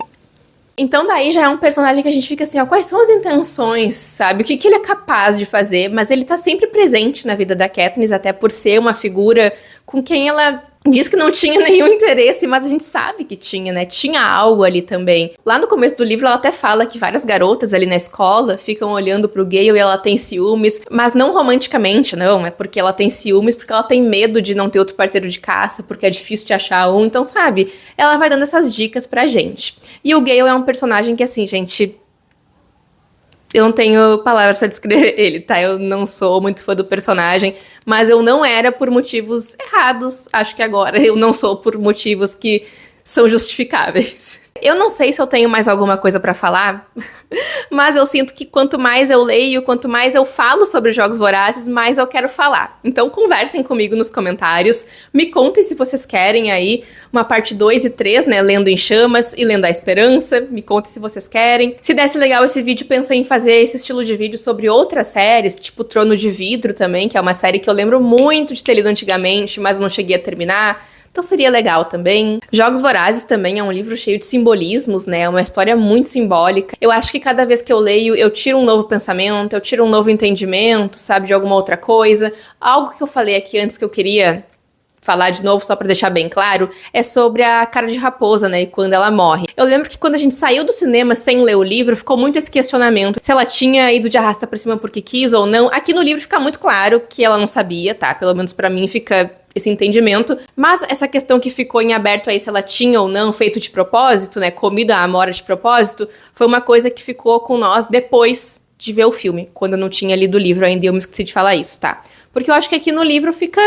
Então daí já é um personagem que a gente fica assim, ó, quais são as intenções, sabe? O que ele é capaz de fazer, mas ele tá sempre presente na vida da Katniss, até por ser uma figura com quem ela diz que não tinha nenhum interesse, mas a gente sabe que tinha, né? Tinha algo ali também. Lá no começo do livro, ela até fala que várias garotas ali na escola ficam olhando pro Gale e ela tem ciúmes, mas não romanticamente, não. É porque ela tem ciúmes, porque ela tem medo de não ter outro parceiro de caça, porque é difícil de achar um. Então, sabe? Ela vai dando essas dicas pra gente. E o Gale é um personagem que, assim, gente, eu não tenho palavras pra descrever ele, tá? Eu não sou muito fã do personagem, mas eu não era por motivos errados. Acho que agora eu não sou por motivos que são justificáveis. Eu não sei se eu tenho mais alguma coisa pra falar, mas eu sinto que quanto mais eu leio, quanto mais eu falo sobre Jogos Vorazes, mais eu quero falar. Então conversem comigo nos comentários, me contem se vocês querem aí uma parte 2 e 3, né, lendo Em Chamas e lendo A Esperança, me contem se vocês querem. Se desse legal esse vídeo, pensei em fazer esse estilo de vídeo sobre outras séries, tipo Trono de Vidro também, que é uma série que eu lembro muito de ter lido antigamente, mas não cheguei a terminar. Então seria legal também. Jogos Vorazes também é um livro cheio de simbolismos, né? É uma história muito simbólica. Eu acho que cada vez que eu leio, eu tiro um novo pensamento, eu tiro um novo entendimento, sabe, de alguma outra coisa. Algo que eu falei aqui antes que eu queria falar de novo, só pra deixar bem claro, é sobre a Cara de Raposa, né, e quando ela morre. Eu lembro que quando a gente saiu do cinema sem ler o livro, ficou muito esse questionamento, se ela tinha ido de arrasta pra cima porque quis ou não. Aqui no livro fica muito claro que ela não sabia, tá? Pelo menos pra mim fica esse entendimento, mas essa questão que ficou em aberto aí se ela tinha ou não feito de propósito, né, comido a Amora de propósito, foi uma coisa que ficou com nós depois de ver o filme, quando eu não tinha lido o livro ainda, eu me esqueci de falar isso, tá? Porque eu acho que aqui no livro fica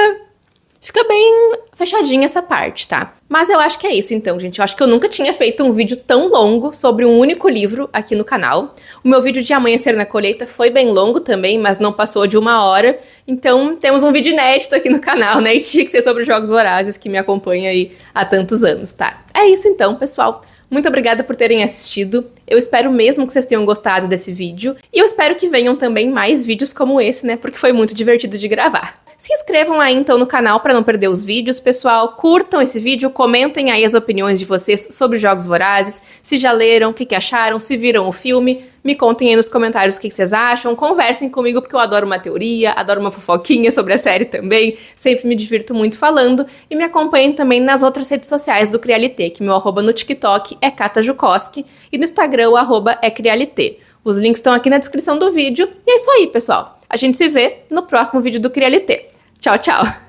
bem fechadinha essa parte, tá? Mas eu acho que é isso então, gente. Eu acho que eu nunca tinha feito um vídeo tão longo sobre um único livro aqui no canal. O meu vídeo de Amanhecer na Colheita foi bem longo também, mas não passou de 1 hora. Então temos um vídeo inédito aqui no canal, né? E tinha que ser sobre Jogos Vorazes, que me acompanha aí há tantos anos, tá? É isso então, pessoal. Muito obrigada por terem assistido. Eu espero mesmo que vocês tenham gostado desse vídeo. E eu espero que venham também mais vídeos como esse, né? Porque foi muito divertido de gravar. Se inscrevam aí então no canal para não perder os vídeos, pessoal. Curtam esse vídeo, comentem aí as opiniões de vocês sobre Jogos Vorazes. Se já leram, o que acharam, se viram o filme. Me contem aí nos comentários o que vocês acham. Conversem comigo porque eu adoro uma teoria, adoro uma fofoquinha sobre a série também. Sempre me divirto muito falando. E me acompanhem também nas outras redes sociais do Crialité, que meu arroba no TikTok é Kata Jukoski e no Instagram o arroba é Crialité. Os links estão aqui na descrição do vídeo. E é isso aí, pessoal. A gente se vê no próximo vídeo do Crialité. Tchau, tchau!